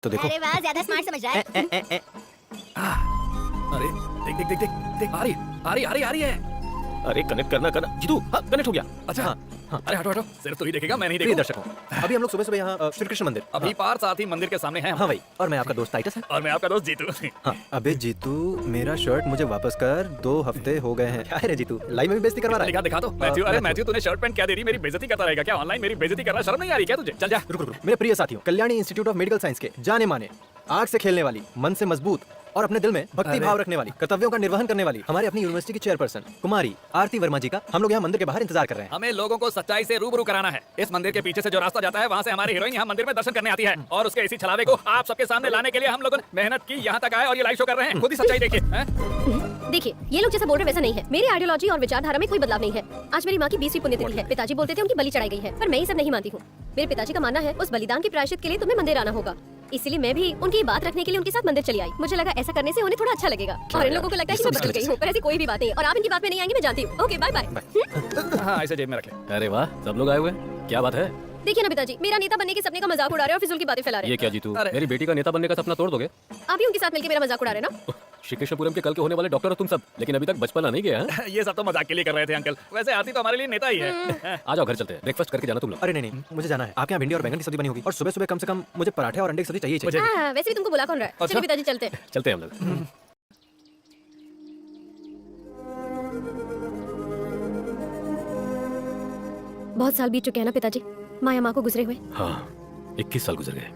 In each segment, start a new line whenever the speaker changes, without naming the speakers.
तो देखो।
अरे वाह, ज्यादा स्मार्ट समझ रहा है।
अरे देख देख देख देख देख आ रही है।
अरे कनेक्ट करना जीतू, हाँ कनेक्ट हो गया।
अच्छा
हाँ।
अरे हटो सिर्फ तू ही देखेगा, मैं नहीं
प्रिय
देखूं।
दर्शकों, अभी हम लोग सुबह यहाँ श्री कृष्ण मंदिर
अभी पार साथ ही मंदिर के सामने हैं।
हाँ भाई, और मैं आपका दोस्त टाइटस है।
और मैं आपका दोस्त जीतू।
हाँ, अबे जीतू मेरा शर्ट मुझे वापस कर, 2 हफ्ते हो गए हैं। क्या है रे जीतू, लाइव में भी बेइज्जती करवा रहा है?
दिखा तो मैथ्यू। अरे मैथ्यू, तूने शर्ट पैंट क्या दे रही? मेरी बेइज्जती करता रहेगा क्या? ऑनलाइन मेरी बेइज्जती कर रहा, शर्म नहीं आ रही क्या तुझे? चल जा।
रुक मेरे प्रिय साथियों, Kalyani institute of medical science के जाने माने, आग से खेलने वाली, मन से मजबूत और अपने दिल में भक्ति भाव रखने वाली, कर्तव्यों का निर्वहन करने वाली हमारे अपनी यूनिवर्सिटी की चेयरपर्सन कुमारी आरती वर्मा जी का हम लोग यहाँ मंदिर के बाहर इंतजार कर रहे हैं।
हमें लोगों को सच्चाई से रूबरू कराना है। इस मंदिर के पीछे से जो रास्ता जाता है वहाँ से हमारी हीरोइन यहाँ मंदिर में दर्शन करने आती है, और उसके इसी छलावे को आप सबके सामने लाने के लिए हम लोगों ने मेहनत की, यहाँ तक आए और ये लाइव शो कर रहे हैं। खुद ही सच्चाई देखिए।
देखिए, ये लोग जैसा बोल रहे वैसा नहीं है। मेरी आइडियोलॉजी और विचारधारा में कोई बदलाव नहीं है। आज मेरी माँ की 20वीं पुण्यतिथि है। पिताजी बोलते थे उनकी बलि चढ़ाई गई है, पर मैं ये सब नहीं मानती हूँ। मेरे पिताजी का मानना है उस बलिदान के प्रायश्चित के लिए तुम्हें मंदिर आना होगा। इसलिए मैं भी उनकी बात रखने के लिए उनके साथ मंदिर चली आई। मुझे लगा ऐसा करने से उन्हें थोड़ा अच्छा लगेगा, और इन लोगों को लगता है कि मैं बदल गई हूँ, पर ऐसी कोई भी बात नहीं। और आप इनकी बात में नहीं आएंगे, मैं जानती हूँ। Okay bye bye.
हाँ, इसे जेब में रख ले।
अरे वाह, सब लोग आए हुए हैं, क्या बात है?
देखिए ना पिताजी, मेरा नेता बनने के सपने का मजाक उड़ा रहे हैं और फिजूल की बातें फैला रहे
ये
हैं।
क्या जीतू,
अरे।
मेरी बेटी का नेता बनने का सपना तोड़ दोगे?
आप भी उनके साथ मिलकर मेरा मजाक उड़ा रहे हैं ना।
श्री कृष्णपुरम के कल के होने वाले डॉक्टर हो तुम सब, लेकिन अभी तक बचपना नहीं गया है?
ये सब तो मजाक के लिए कर रहे थे अंकल। वैसे आरती तो हमारे लिए नेता ही है।
आ जाओ घर चलते हैं, ब्रेकफास्ट करके जाना तुम लोग।
अरे नहीं, मुझे जाना है। आपके यहाँ भिंडी और बैंगन की सब्जी बनी होगी, और सुबह सुबह कम से कम मुझे पराठे और अंडे की सब्जी चाहिए।
हाँ, वैसे भी तुमको बुला कौन रहा है? चलिए पिताजी चलते हैं।
चलते हैं हम लोग।
बहुत साल बीत चुके हैं ना पिताजी, माया माँ को गुजरे हुए।
हाँ, 21 साल गुजर गए।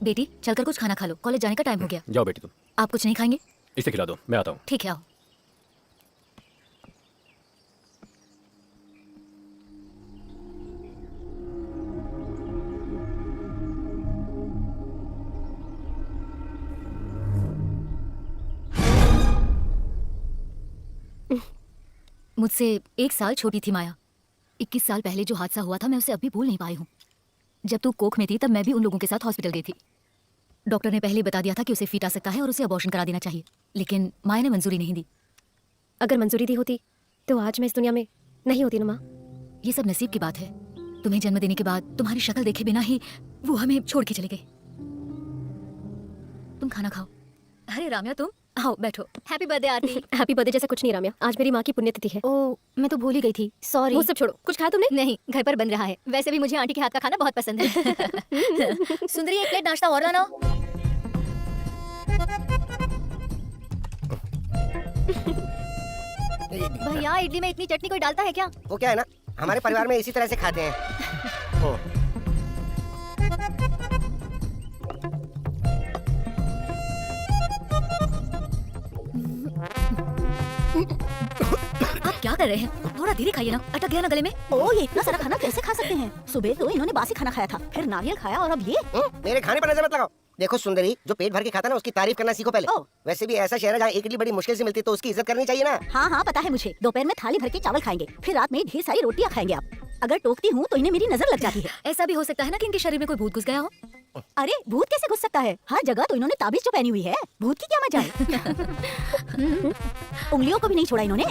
बेटी चलकर कुछ खाना खा लो, कॉलेज जाने का टाइम हो गया।
जाओ बेटी तुम,
आप कुछ नहीं खाएंगे?
इसे खिला दो, मैं आता हूँ।
ठीक है, आओ। मुझसे 1 साल छोटी थी माया। 21 साल पहले जो हादसा हुआ था मैं उसे अभी भूल नहीं पाई हूँ। जब तू कोख में थी तब मैं भी उन लोगों के साथ हॉस्पिटल गई थी। डॉक्टर ने पहले ही बता दिया था कि उसे फीट आ सकता है और उसे अबॉर्शन करा देना चाहिए, लेकिन माया ने मंजूरी नहीं दी।
अगर मंजूरी दी होती तो आज मैं इस दुनिया में नहीं होती ना माँ।
ये सब नसीब की बात है। तुम्हें जन्म देने के बाद तुम्हारी शक्ल देखे बिना ही वो हमें छोड़ के चले गए। तुम खाना खाओ। अरे राम्या, तुम आओ बैठो। हैप्पी बर्थडे आरती।
हैप्पी बर्थडे जैसा कुछ नहीं राम्या, आज मेरी माँ की पुण्यतिथि है।
ओ, मैं तो भूल ही गई थी, सॉरी।
वो सब छोड़ो, कुछ खाया तुमने?
नहीं, घर पर बन रहा है। वैसे भी मुझे आंटी के हाथ का खाना बहुत पसंद है। सुंदरी, 1 प्लेट नाश्ता और लाना। भैया, इडली में इतनी चटनी कोई डालता है क्या?
वो क्या है ना, हमारे परिवार में इसी तरह से खाते हैं।
आप क्या कर रहे हैं? थोड़ा धीरे खाइए ना, अटक गया ना गले में।
ओ, ये इतना सारा खाना कैसे खा सकते हैं? सुबह तो इन्होंने बासी खाना खाया था, फिर नारियल खाया, और अब ये।
मेरे खाने पर नजर मत लगाओ। देखो सुंदरी, जो पेट भर के खाता ना उसकी तारीफ करना सीखो पहले। वैसे भी ऐसा शहर है जहाँ एक इडली बड़ी मुश्किल से मिलती है, तो उसकी इज्जत करनी चाहिए ना।
हाँ हाँ, पता है मुझे। दोपहर में थाली भर के चावल खाएंगे, फिर रात में ढेर सारी रोटियां खाएंगे। आप अगर टोकती हूँ तो इन्हें मेरी नजर लग जाती है।
ऐसा भी हो सकता है ना कि इनके शरीर में कोई भूत घुस गया हो।
अरे भूत कैसे घुस सकता है? हर जगह तो इन्होंने ताबीज जो पहनी हुई है, भूत की क्या मजाल। उंगलियों को भी नहीं छोड़ा इन्होंने।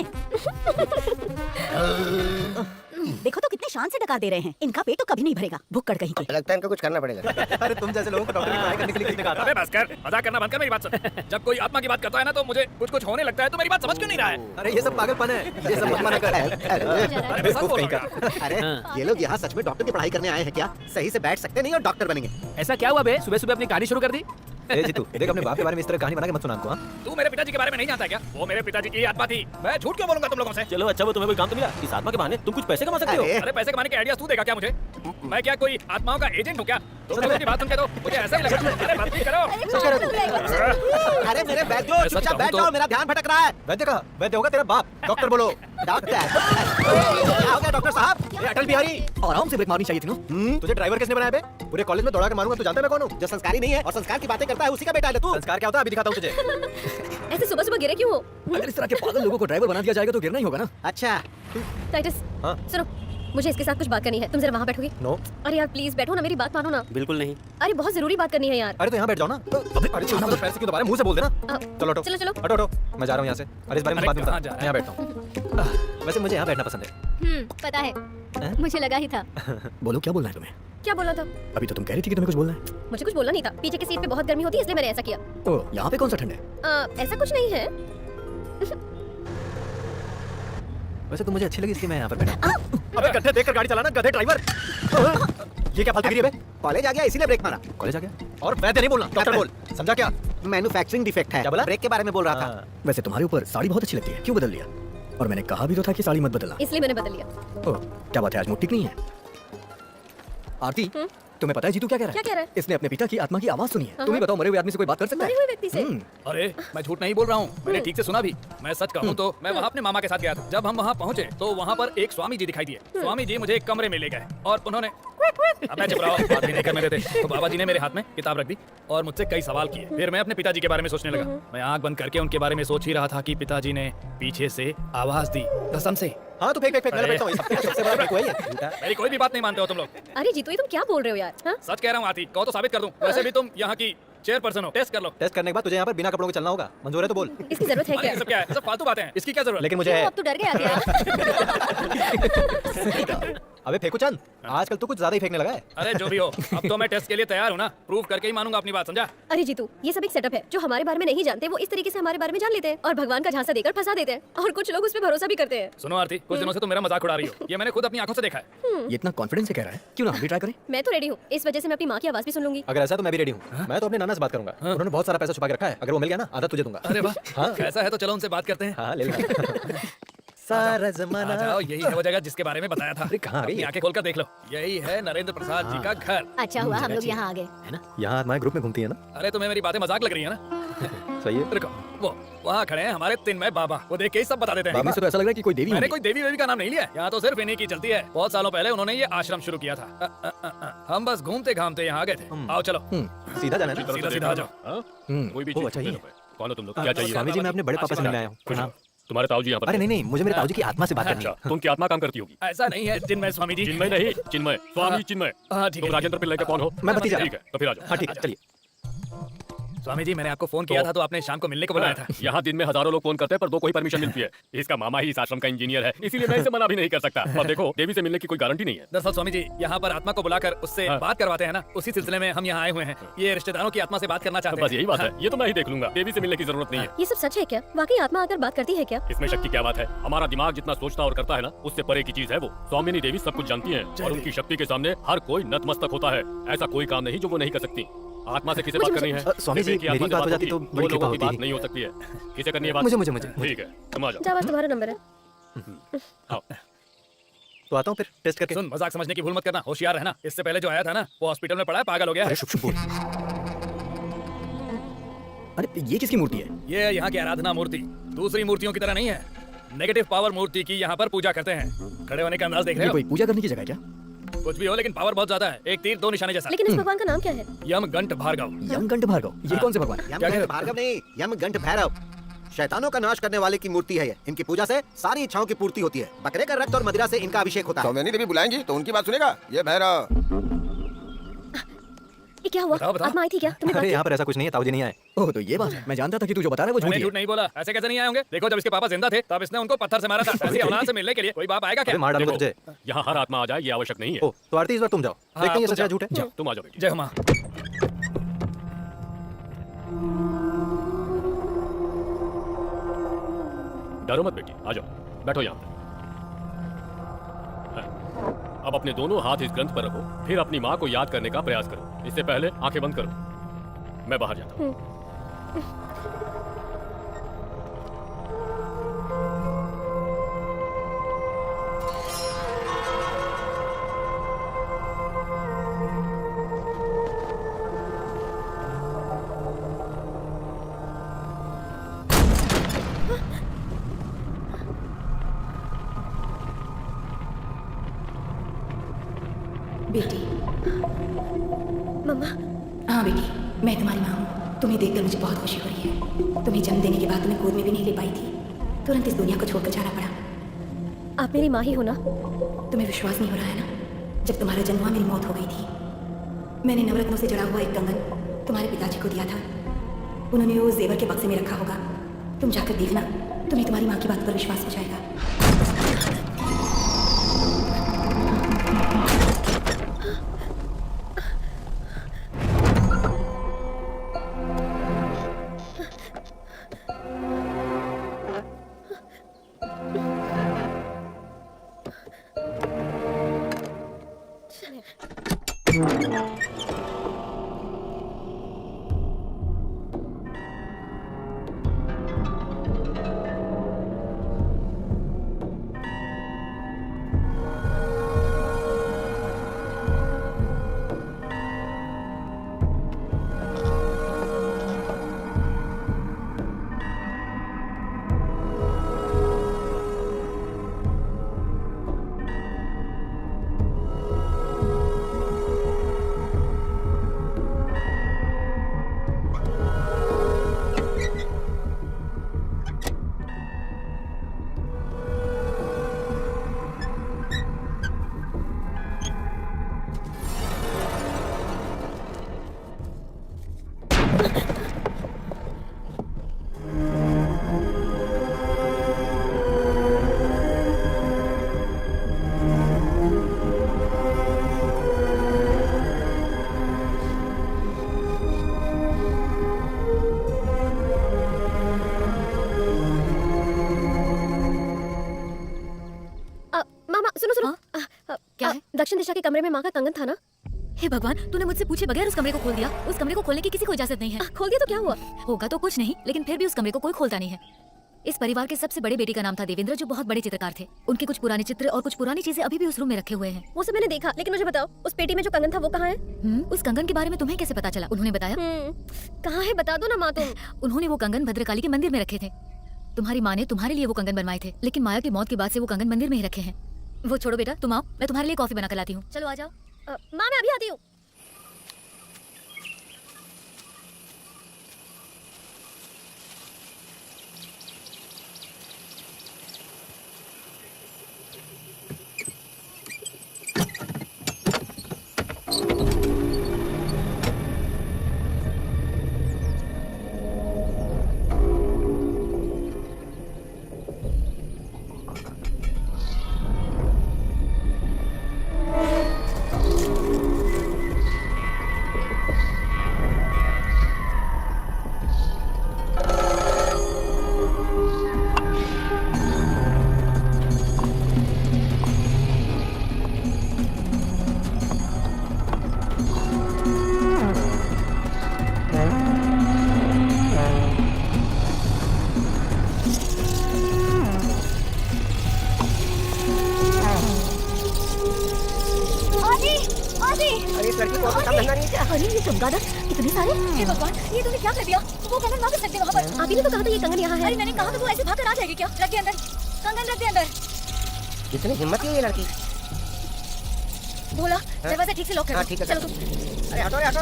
देखो तो कितने शान से डकार दे रहे हैं। इनका पेट तो कभी नहीं भरेगा, भुक्कड़ कहीं के।
लगता है इनको कुछ करना पड़ेगा।
अरे तुम जैसे लोगों को डॉक्टर की पढ़ाई करने के लिए किसने कहा था?
अबे बस कर, मजाक करना बंद कर, मेरी बात सुन। जब कोई आत्मा की बात करता है ना तो मुझे कुछ होने लगता है। तो मेरी बात समझ क्यों नहीं रहा है?
अरे ये सब पागलपन है, ये सब मत माना कर।
अरे मैं सच बोल रहा हूँ।
अरे ये लोग यहाँ सच में डॉक्टर की पढ़ाई करने आए हैं क्या? सही से बैठ सकते नहीं और डॉक्टर बनेंगे।
ऐसा क्या हुआ बे, सुबह सुबह अपनी कहानी शुरू कर दी?
ए जीतू, देख अपने बाप के बारे में इस तरह कहानी बना के मत सुना हमको। हाँ?
तू मेरे पिताजी के बारे में नहीं जानता क्या? वो मेरे पिताजी की आत्मा थी। मैं झूठ क्यों बोलूंगा तुम लोगों से?
चलो अच्छा, वो तुम्हें कोई काम तो मिला? इस आत्मा के बहाने तुम कुछ पैसे कमा सकते हो।
अरे पैसे कमाने के आइडियाज तू देगा क्या मुझे? मैं क्या कोई आत्माओं का एजेंट हूँ क्या? तुम लोगों की बात सुन के तो मुझे ऐसा ही लगा। अरे बात नहीं करो।
अरे मेरे वैद्य, चुपचाप बैठ जाओ, मेरा ध्यान भटक रहा है।
वैद्य कहा? वैद्य होगा तेरा बाप। डॉक्टर बोलो।
डॉक्टर क्या हो गया डॉक्टर साहब?
ये अटल बिहारी, आराम से ब्रेक मारनी चाहिए थी ना। तुझे ड्राइवर किसने बनाया बे? पूरे कॉलेज में दौड़ा के मारूंगा, तू जानता है मैं कौन हूँ?
जो संस्कारी नहीं है और संस्कार की बातें करता है उसी का बेटा है तू।
संस्कार क्या होता है अभी दिखाता हूँ तुझे।
ऐसे सुबह सुबह गिरे क्यों हो?
अगर इस तरह के पागल लोगों को ड्राइवर बना दिया जाएगा तो गिरना ही होगा ना।
अच्छा
टाइटस,
हाँ?
सुनो, मुझे इसके साथ कुछ बात करनी है। तुम जरा वहाँ बैठोगे?
नो।
अरे यार प्लीज बैठो ना, मेरी बात मानो ना।
बिल्कुल नहीं।
अरे बहुत जरूरी बात करनी है यार।
अरे तो यहाँ बैठ जाओ ना। अरे चलो पैर से क्यों दबा रहे? मुंह से बोल देना। चलो हटो।
चलो चलो।
हटो हटो, मैं जा रहा हूँ यहाँ से। अरे इस बारे में बात नहीं
कहाँ
बता,
जा रहा
मैं यहाँ बैठता हूँ। वैसे मुझे यहाँ बैठना पसंद है।
पता है, मुझे लगा ही था।
बोलो क्या बोलना है तुम्हें?
क्या बोलना था?
अभी तो तुम कह रही थी कि तुम्हें कुछ बोलना है।
मुझे कुछ बोलना नहीं था। पीछे की सीट पे बहुत गर्मी होती है इसलिए मैंने ऐसा किया।
ओह, यहाँ पे कौन सा ठंड है?
ऐसा कुछ नहीं है।
वैसे तो मुझे अच्छी लगी इसलिए मैं यहाँ पर बैठा। अबे गड्ढे देखकर गाड़ी चलाना, गधे ड्राइवर। ये क्या फालतूगिरी है बे?
कॉलेज आ गया इसीलिए ब्रेक मारा।
कॉलेज आ गया? और वैसे नहीं बोलना, डॉक्टर बोल। समझा क्या?
मैन्युफैक्चरिंग डिफेक्ट है।
क्या बोला?
ब्रेक के बारे में बोल रहा था।
हाँ। वैसे तुम्हारे ऊपर साड़ी बहुत अच्छी लगती है, क्यों बदल लिया? और मैंने कहा भी तो था कि साड़ी मत बदलना।
इसलिए मैंने बदल लिया।
ओह, क्या बात है, आज मूड ठीक नहीं है? आरती, तुम्हें पता है जीतू क्या कह रहा है?
क्या कह रहा है?
इसने अपने पिता की आत्मा की आवाज सुनी है। तुम ही बताओ, मरे हुए आदमी से कोई बात कर सकता है?
मरे हुए व्यक्ति से?
अरे मैं झूठ नहीं बोल रहा हूँ, मैंने ठीक से सुना भी। मैं सच कहूँ तो मैं वहाँ अपने मामा के साथ गया था। जब हम वहाँ पहुँचे तो वहाँ पर एक स्वामी जी दिखाई दिए। स्वामी जी मुझे एक कमरे में ले गए और उन्होंने अब मैं चुप रहा हूँ, बात भी नहीं करने देते। तो बाबा जी ने मेरे हाथ में किताब रख दी और मुझसे कई सवाल किए। फिर मैं अपने पिताजी के बारे में सोचने लगा। मैं आंख बंद करके उनके बारे में सोच ही रहा था कि पिताजी ने पीछे से आवाज दी, कसम से।
हाँ तो फेंक मैं बैठता हूँ। सबसे बड़ा फेंक वही है। झूठा।
मेरी कोई भी बात नहीं मानते हो तुम लोग।
अरे जीतू, ये तुम क्या बोल रहे हो यार? हाँ?
सच कह रहा हूँ आती, कहो तो साबित कर दूं। वैसे भी तुम यहाँ की चेयरपर्सन हो, टेस्ट कर लो।
टेस्ट करने के बाद तुझे यहाँ पर बिना कपड़ों के चलना होगा। मंजूर है तो बोल।
इसकी जरूरत है
अरे
क्या?
ये सब क्या है? सब फालतू बातें हैं, इसकी क्या जरूरत?
लेकिन मुझे
क्यों,
है।
अब तो डर गया क्या?
अबे फेंकू चंद, आजकल तू कुछ ज्यादा ही फेंकने लगा है।
अरे जो भी हो, अब तो मैं टेस्ट के लिए तैयार हूँ ना। प्रूव करके ही मानूंगा अपनी बात, समझा?
अरे जीतू, ये सब एक सेटअप है। जो हमारे बारे में नहीं जानते वो इस तरीके से हमारे बारे में जान लेते हैं और भगवान का झांसा देकर फंसा देते हैं। और कुछ लोग उस पर भरोसा भी करते हैं।
सुनो आरती, कुछ दिनों से तुम मेरा मजाक उड़ा रही हो। ये मैंने खुद अपनी आंखों से देखा है।
ये इतना कॉन्फिडेंस से कह रहा है, क्यों ना हम भी ट्राई करें?
मैं तो रेडी हूँ। इस वजह से मैं अपनी माँ की आवाज भी सुन लूंगी।
अगर ऐसा तो मैं भी रेडी हूँ। मैं तो अपने नाना से बात करूंगा। उन्होंने बहुत सारा पैसा छुपा के रखा है, अगर वो मिल गया ना आधा तुझे दूंगा।
अरे वाह,
हाँ।
ऐसा है तो चलो उनसे बात करते हैं।
हाँ ले लो। सारा
आ
जमाना।
जाओ, यही है वो जगह जिसके बारे में बताया था।
अरे कहाँ आ गई?
अपनी आंखें खोलकर देख लो, यही है नरेंद्र प्रसाद जी का घर।
अच्छा हुआ हम लोग यहाँ आ गए।
है ना, यहाँ हमारे ग्रुप में घूमती है ना।
अरे तुम्हें मेरी बातें मजाक लग रही है ना?
सही है।
रुको, वो वहाँ खड़े हैं हमारे तिनमय बाबा। वो देख के ही सब बता देते हैं।
देखने से तो ऐसा लग रहा है कि कोई देवी
मैंने
होगी।
कोई देवी वेवी का नाम नहीं लिया। यहाँ तो सिर्फ इन्हीं की चलती है। बहुत सालों पहले उन्होंने ये आश्रम शुरू किया था। हम बस घूमते घामते यहाँ आ गए थे। आओ चलो,
सीधा जाना है ना।
सीधा सीधा आ जाओ।
कोई भी
ओ,
चीज
अच्छा, ये
ले लो। कौन हो तुम लोग? क्या चाहिए?
स्वामी जी, मैं अपने बड़े पापा से मिलने आया हूँ।
कुछ
हाँ।
तुम्हारे ताऊ जी यहाँ पर?
अरे नहीं, मुझे मेरे ताऊजी की आत्मा से बात करनी है।
अच्छा, तुम की आत्मा काम करती होगी।
ऐसा नहीं है चिन्मय स्वामी जी।
चिन्मय नहीं, चिन्मय स्वामी चिन्मय।
हाँ ठीक
तुम
है।
राजेंद्र पिल्लई के कौन हो?
मैं भतीजा।
ठीक है, तो फिर आ जाओ।
हाँ ठीक है, चलिए।
स्वामी जी, मैंने आपको फोन किया था तो आपने शाम को मिलने को बुलाया था।
यहाँ दिन में हजारों लोग फोन करते हैं पर दो को ही परमिशन मिलती है। इसका मामा ही इस आश्रम का इंजीनियर है, इसीलिए मैं इसे मना भी नहीं कर सकता। पर देखो, देवी से मिलने की कोई गारंटी नहीं है।
दरअसल स्वामी जी, यहाँ पर आत्मा को बुलाकर उससे
हाँ।
बात करवाते हैं ना, उसी सिलसिले में हम यहाँ आए हुए हैं। ये रिश्तेदारों की आत्मा से बात करना
तो
चाहते
बस
हैं।
यही बात
हाँ।
है, ये तो मैं ही देख लूंगा। देवी से मिलने की जरूरत नहीं है।
ये सब सच है क्या? वाकई आत्मा आकर बात करती है क्या?
इसमें शक की क्या बात है? हमारा दिमाग जितना सोचता और करता है ना, उससे परे की चीज है वो। स्वामिनी देवी सब कुछ जानती हैं और उनकी शक्ति के सामने हर कोई नतमस्तक होता है। ऐसा कोई काम नहीं जो वो नहीं कर सकती। आत्मा से किसे बात करनी है?
स्वामी जी,
सिर्फ एक ही आत्मा
मेरी
से
बात हो जाती
होगी।
तो
दो
बड़ी
लोगों
कृपा
की
होती
बात
है।
नहीं हो सकती है। किसे करनी है बात?
मुझे
ठीक है, तुम आ जाओ।
जाओ, आज तुम्हारा नंबर है।
आओ।
तो आता हूँ फिर टेस्ट करके।
सुन, मजाक समझने की भूल मत करना, होशियार रहना। इससे पहले जो आया था ना, वो हॉस्पिटल में पड़ा है, पागल हो गया
अरे
है।
शुभ शुभ बोल। अरे ये किसकी मूर्ति है?
ये यहाँ की आराधना मूर्ति दूसरी मूर्तियों की तरह नहीं है। नेगेटिव पावर मूर्ति की यहाँ पर पूजा करते हैं। खड़े होने का अंदाज देख रहे
ये
हो?
कोई पूजा करने की जगह है क्या?
कुछ भी हो, लेकिन पावर बहुत ज्यादा है। एक तीर दो निशाने जैसा।
लेकिन इस भगवान का नाम क्या है?
यमगंट भार्गव।
यमगंठ भार्गव, ये कौन से भगवान?
क्या कह रहे
यमगंठ
हो?
भार्गव नहीं, यमगंठ भैरव। शैतानों का नाश करने वाले की मूर्ति है ये। इनकी पूजा से सारी इच्छाओं की पूर्ति होती है। बकरे का रक्त और मदिरा से इनका अभिषेक होता है।
सौम्यानी देवी बुलाएंगी तो उनकी बात सुनेगा। ये भैरव
ये क्या हुआ?
बताओ, बताओ।
आत्मा आई थी क्या? तुम्हें
अरे
बात
यहाँ पर ऐसा कुछ नहीं है, ताऊजी नहीं आए। ओह तो ये बात है, मैं जानता था कि तू जो बता रहा है वो झूठ
मैंने
है।
झूठ नहीं बोला। ऐसे कैसे नहीं आए होंगे? देखो, जब इसके पापा जिंदा थे तब इसने उनको पत्थर से मारा था। ऐसी औलाद से मिलने के लिए कोई बाप आएगा
अरे
क्या?
मार डालूंगा तुझे।
देखो, यहाँ हर आत्मा आ जाए ये आवश्यक नहीं है।
ओह तो आरती इस बार तुम जाओ, देखते हैं ये
तुम
सच है
जाओ।
झूठ है।
तुम आ जाओ बेटी।
जय हो माँ।
डरो मत बेटी, आ जाओ, बैठो यहाँ पे। हाँ। अब अपने दोनों हाथ इस ग्रंथ पर रखो, फिर अपनी माँ को याद करने का प्रयास करो। इससे पहले आंखें बंद करो। मैं बाहर जाता हूँ।
बेटी,
मम्मा,
हाँ बेटी, मैं तुम्हारी माँ हूँ। तुम्हें देखकर मुझे बहुत खुशी हो रही है। तुम्हें जन्म देने के बाद तुम्हें गोद में भी नहीं ले पाई थी। तुरंत इस दुनिया को छोड़कर जाना पड़ा।
आप मेरी माँ ही हो ना?
तुम्हें विश्वास नहीं हो रहा है ना? जब तुम्हारा जन्म हुआ मेरी मौत हो गई थी। मैंने नवरत्नों से जड़ा हुआ एक कंगन तुम्हारे पिताजी को दिया था। उन्होंने वो जेवर के बक्से में रखा होगा। तुम जाकर देखना, तुम्हें तुम्हारी माँ की बात पर विश्वास हो जाएगा।
मामा सुनो सुनो।
क्या है?
दक्षिण दिशा के कमरे में माँ का कंगन था ना?
हे भगवान, तूने मुझसे पूछे बगैर उस कमरे को खोल दिया। उस कमरे को खोलने की किसी को इजाजत नहीं है।
खोल दिया तो क्या हुआ?
होगा तो कुछ नहीं, लेकिन फिर भी उस कमरे को कोई खोलता नहीं है। इस परिवार के सबसे बड़े बेटे का नाम था देवेंद्र, जो बहुत बड़े चित्रकार थे। उनके कुछ पुराने चित्र और कुछ पुरानी चीजें अभी भी उस रूम में रखे हुए हैं।
वो सब मैंने देखा, लेकिन मुझे बताओ उस पेटी में जो कंगन था वो कहाँ है?
उस कंगन के बारे में तुम्हें कैसे पता चला? उन्होंने बताया?
कहाँ है बता दो ना माँ तुम।
उन्होंने वो कंगन भद्रकाली के मंदिर में रखे थे। तुम्हारी माँ ने तुम्हारे लिए वो कंगन बनवाए थे, लेकिन माया की मौत के बाद से वो कंगन मंदिर में ही रखे हैं। वो छोड़ो बेटा, तुम आओ, मैं तुम्हारे लिए कॉफी बना कर लाती हूँ। चलो आ जाओ।
माँ मैं अभी आती हूँ।
अरे इस लड़की को और काम धंधा नहीं है क्या?
अरे ये चमगादड़, इतने सारे! हे भगवान, ये तूने क्या कर दिया? वो कंगन वापस रख दे वहाँ पर।
आप ही ने तो कहा था ये कंगन यहाँ है।
अरे मैंने कहा तो वो ऐसे भागकर आ जाएगी क्या? रख दे अंदर, कंगन रख दे अंदर।
कितनी हिम्मत है ये लड़की।
भोला, दरवाजा ठीक से लॉक कर।
हाँ, ठीक है,
चलो
कर।
तुम।
अरे हटो हटो।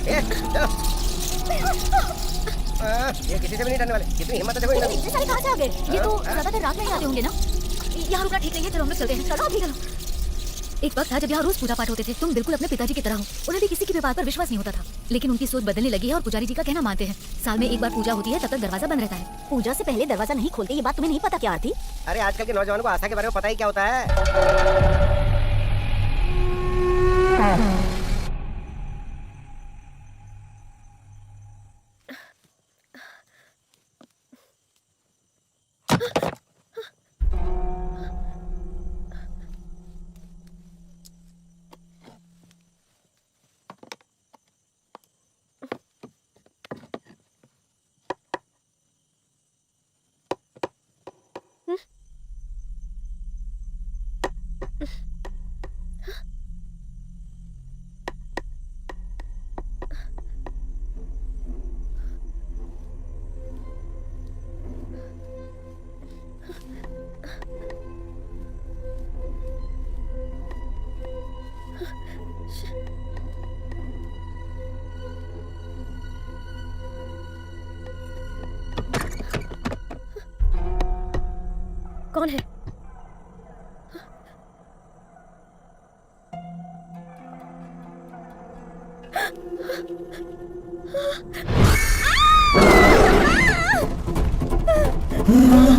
ए, चलो। ये किसी से भी नहीं डरने वाले। कितनी हिम्मत है देखो इनकी।
इतने सारे कहाँ से आ गए? ये तो ज्यादातर रात में ही आते होंगे ना? यहाँ रुकना ठीक नहीं है, चलो हम लोग चलते हैं। चलो अभी चलो। एक वक्त था जब यहाँ रोज पूजा पाठ होते थे। तुम बिल्कुल अपने पिताजी की तरह हो। उन्हें भी किसी की भी बात पर विश्वास नहीं होता था, लेकिन उनकी सोच बदलने लगी है और पुजारी जी का कहना मानते हैं। साल में एक बार पूजा होती है, तब तक दरवाजा बंद रहता है। पूजा से पहले दरवाजा नहीं खोलते, ये बात तुम्हें नहीं पता क्या आरती?
अरे आजकल के नौजवानों को आस्था के बारे में पता ही क्या होता है।
कौन है?
Ah!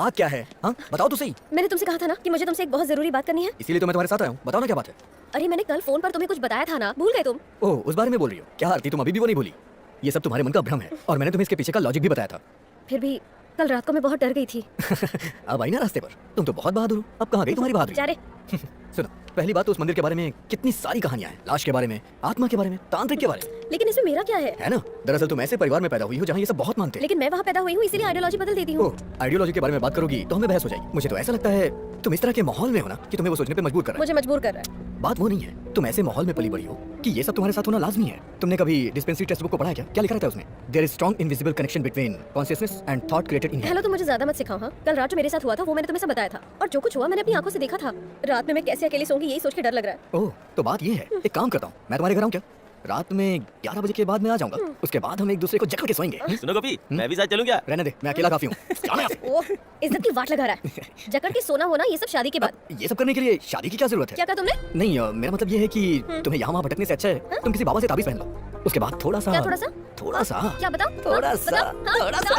बात क्या है? हाँ बताओ तो सही।
मैंने तुमसे कहा था ना कि मुझे तुमसे एक बहुत जरूरी बात करनी है।
इसीलिए तो मैं तुम्हारे साथ आया हूँ। बताओ ना क्या बात है।
अरे मैंने कल फोन पर तुम्हें कुछ बताया था ना, भूल गए तुम?
ओह, उस बारे में बोल रही हो क्या आरती? तुम अभी भी वो नहीं भूली? ये सब तुम्हारे मन का भ्रम है और मैंने तुम्हें इसके पीछे का लॉजिक भी बताया था।
फिर भी कल रात को मैं बहुत डर गई थी।
अब आई ना रास्ते पर। तुम तो बहुत बहादुर हो। अब कहाँ गई तुम्हारी बहादुरी?
जा रे।
सुनो, पहली बात तो उस मंदिर के बारे में कितनी सारी कहानियां हैं। लाश के बारे में, आत्मा के बारे में, तांत्रिक के बारे में।
लेकिन इसमें मेरा क्या है
ना? दरअसल तुम ऐसे परिवार में पैदा हुई हो जहाँ ये सब बहुत मानते हैं।
लेकिन मैं वहाँ पैदा हुई हूँ, इसीलिए आइडियोलॉजी बदल देती हूँ।
आइडियोलॉजी के बारे में बात करोगी तो हमें बहस हो जाएगी। मुझे तो ऐसा लगता है तुम इस तरह के माहौल में हो ना कि तुम्हें वो सोचने पे मजबूर कर रहा है।
मुझे मजबूर कर रहा है।
बात वो नहीं है, तुम ऐसे माहौल में पली बड़ी हो कि ये सब तुम्हारे साथ होना लाजमी है। तुमने कभी डिस्पेंसरी टेक्स्ट बुक को पढ़ा है क्या? क्या लिखा रहता है उसमें? There is strong invisible connection between consciousness and thought created in.
Hello, तुम मुझे ज्यादा मत सिखाओ। हाँ, कल रात जो मेरे साथ हुआ था वो मैंने तुम्हें सब बताया था, और जो कुछ हुआ मैंने अपनी आंखों से देखा था। रात में मैं कैसे अकेली सोऊंगी यही सोच के डर लग रहा है।
ओह, तो बात ये है, एक काम करता हूँ, मैं तुम्हारे घर आऊँ क्या? रात में 11 बजे के बाद मैं आ जाऊंगा। उसके बाद हम एक दूसरे को जकड़ के सोएंगे।
सुनो गोपी, मैं भी साथ चलूं क्या?
रहने दे, मैं अकेला काफी हूँ।
ओह, इज्जत की वाट लगा रहा है। जकड़ के सोना होना ये सब शादी के बाद।
ये सब करने के लिए शादी की क्या जरूरत है?
क्या कहा तुमने?
नहीं, मेरा मतलब ये है कि तुम्हें यहाँ वहाँ भटकने से अच्छा है तुम किसी बाबा से ताबीज पहन लो। उसके बाद थोड़ा सा
क्या थोड़ा सा?
थोड़ा सा
क्या बताओ?
थोड़ा सा थोड़ा सा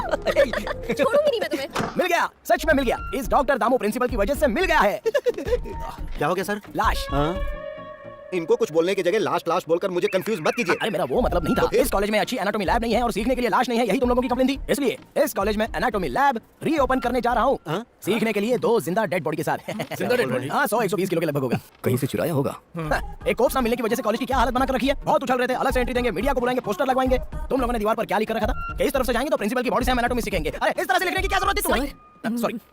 छोड़ूंगी नहीं मैं तुम्हें।
मिल गया, सच में मिल गया। इस डॉक्टर दामू प्रिंसिपल की वजह से मिल गया है।
क्या हो गया सर?
लाश।
इनको कुछ बोलने की जगह लाश लाश बोलकर मुझे कंफ्यूज मत कीजिए।
अरे मेरा वो मतलब नहीं था। इस कॉलेज में अच्छी एनाटॉमी लैब नहीं है और सीखने के लिए लाश नहीं है, यही तुम लोगों की कंप्लेन थी। इसलिए इस कॉलेज में एनाटॉमी लैब रीओपन करने जा रहा हूँ, सीखने के लिए 2 जिंदा डेड बॉडी के साथ।
जिंदा डेड बॉडी?
हाँ, 100-120 किलो के लगभग होगा।
कहीं से चुराया होगा।
एक कोर्स ना मिलने की वजह से कॉलेज की क्या हालत बना कर रखी है। बहुत उछल रहे थे, अलग से एंट्री देंगे, मीडिया को बुलाएंगे, पोस्टर लगवाएंगे। तुम लोगों ने दीवार पर क्या लिख कर रखा था? इस तरफ से जाएंगे तो प्रिंसिपल की बॉडी से हम एनाटॉमी सीखेंगे। अरे इस तरह से लिखने की क्या जरूरत थी तुम्हें?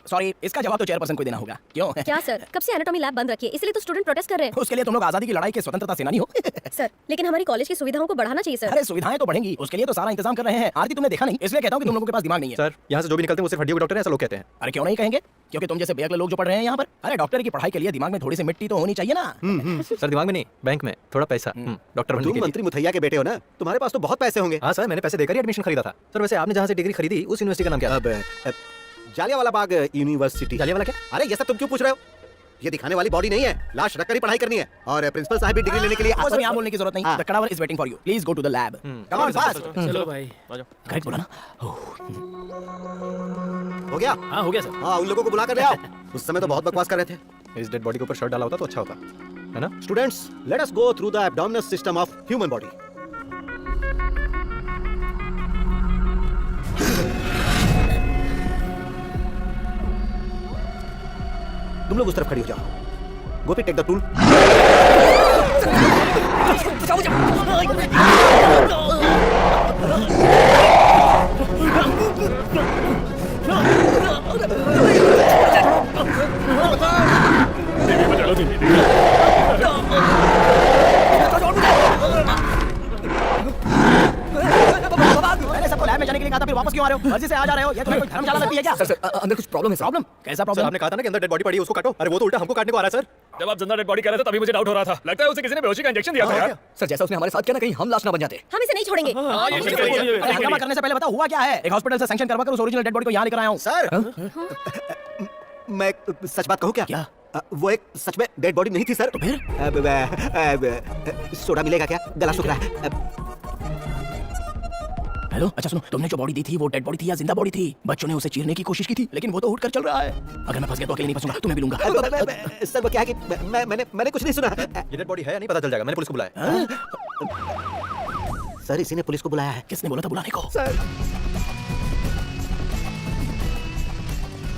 सॉरी, इसका जवाब तो चेयरपर्सन को देना होगा। क्यों?
क्या सर, कब से एनाटॉमी लैब बंद रखी है? इसलिए तो स्टूडेंट प्रोटेस्ट कर रहे हैं।
उसके लिए तुम लोग आजादी की लड़ाई के स्वतंत्रता सेनानी हो।
सर, लेकिन हमारी कॉलेज की सुविधाओं को बढ़ाना चाहिए सर।
अरे सुविधाएं तो बढ़ेंगी, उसके लिए तो सारा इंतजाम कर रहे हैं। आरती तुमने देखा नहीं, इसलिए कहता हूँ कि तुम लोगों के पास दिमाग नहीं है।
सर, यहाँ से जो भी निकलते हैं वो सिर्फ हड्डियों के डॉक्टर हैं, ऐसा लोग कहते हैं।
अरे क्यों नहीं कहेंगे? क्योंकि तुम जैसे बेअक्ल लोग जो पढ़ रहे हैं यहाँ पर। अरे डॉक्टर की पढ़ाई के लिए दिमाग में थोड़ी सी मिट्टी तो होनी चाहिए ना।
सर, दिमाग में नहीं, बैंक में थोड़ा पैसा। डॉक्टर बनने के
तुम
लिए।
मंत्री मुथैया के बेटे हो ना, तुम्हारे पास तो बहुत पैसे होंगे।
हाँ सर, मैंने पैसे देकर ही एडमिशन खरीदा था। सर, वैसे आपने जहाँ से डिग्री खरीदी उस यूनिवर्सिटी का नाम क्या था?
जालियांवाला बाग यूनिवर्सिटी।
जालियांवाला क्या?
अरे ये सब तुम क्यों पूछ रहे हो? ये दिखाने वाली बॉडी नहीं है, लाश रखकर ही पढ़ाई करनी है। और प्रिंसिपल साहब भी डिग्री लेने के लिए
वो सब यहाँ बोलने की जरूरत नहीं। The cadaver is waiting for you, please go to the lab. Come on fast.
चलो भाई,
करेक्ट बोला ना?
हो गया?
हाँ हो गया सर।
हाँ, उन लोगों को बुला कर ले आओ। उस समय तो बहुत बकवास कर रहे थे।
इस डेड बॉडी के ऊपर शर्ट डाला होता तो अच्छा होता है ना?
Students, let us go through the abdominal system of human body. तुम लोग उस तरफ खड़ी हो जाओ। गोपी, टेक द टूल।
मैंने सबको लैब में जाने के लिए कहा था, फिर वापस क्यों आ रहे हो? मर्जी से आ जा रहे हो? ये तुम्हें कोई धर्मशाला लगती है क्या?
सर अंदर कुछ प्रॉब्लम है।
प्रॉब्लम? कैसा
सर,
प्रॉब्लम?
आपने कहा था ना कि अंदर डेड बॉडी पड़ी है, उसको काटो। अरे वो तो उल्टा हमको काटने को आ रहा है सर।
जब आप जिंदा डेड बॉडी कह रहे थे तभी मुझे डाउट हो रहा था। लगता है उसे किसी ने बेहोशी का इंजेक्शन दिया था यार।
सर, जैसा उसने हमारे साथ किया ना, कहीं हम लाश ना बन जाते।
हम इसे नहीं छोड़ेंगे।
अरे हंगामा करने से पहले बताओ हुआ क्या है? एक हॉस्पिटल से सैंक्शन करवा कर उस ओरिजिनल डेड बॉडी को यहाँ लेकर आया हूँ।
सर, मैं सच बात कहूँ क्या?
क्या?
वो एक सच में डेड बॉडी नहीं थी सर।
तो फिर?
सोडा मिलेगा क्या? गला सूख रहा है।
हेलो, अच्छा सुनो, तुमने जो बॉडी दी थी वो डेड बॉडी थी या जिंदा बॉडी थी? बच्चों ने उसे चीरने की कोशिश की थी, लेकिन वो तो उठकर चल रहा है। अगर मैं फंस गया तो अकेले नहीं फंसूंगा, तुम्हें भी लूंगा।
सर, वो क्या है कि मैंने कुछ नहीं सुना।
ये डेड बॉडी है या नहीं पता चल जाएगा। मैंने पुलिस को बुलाया।
सर, इसी ने पुलिस को बुलाया है।
किसने बोला था बुलाने को?
सर,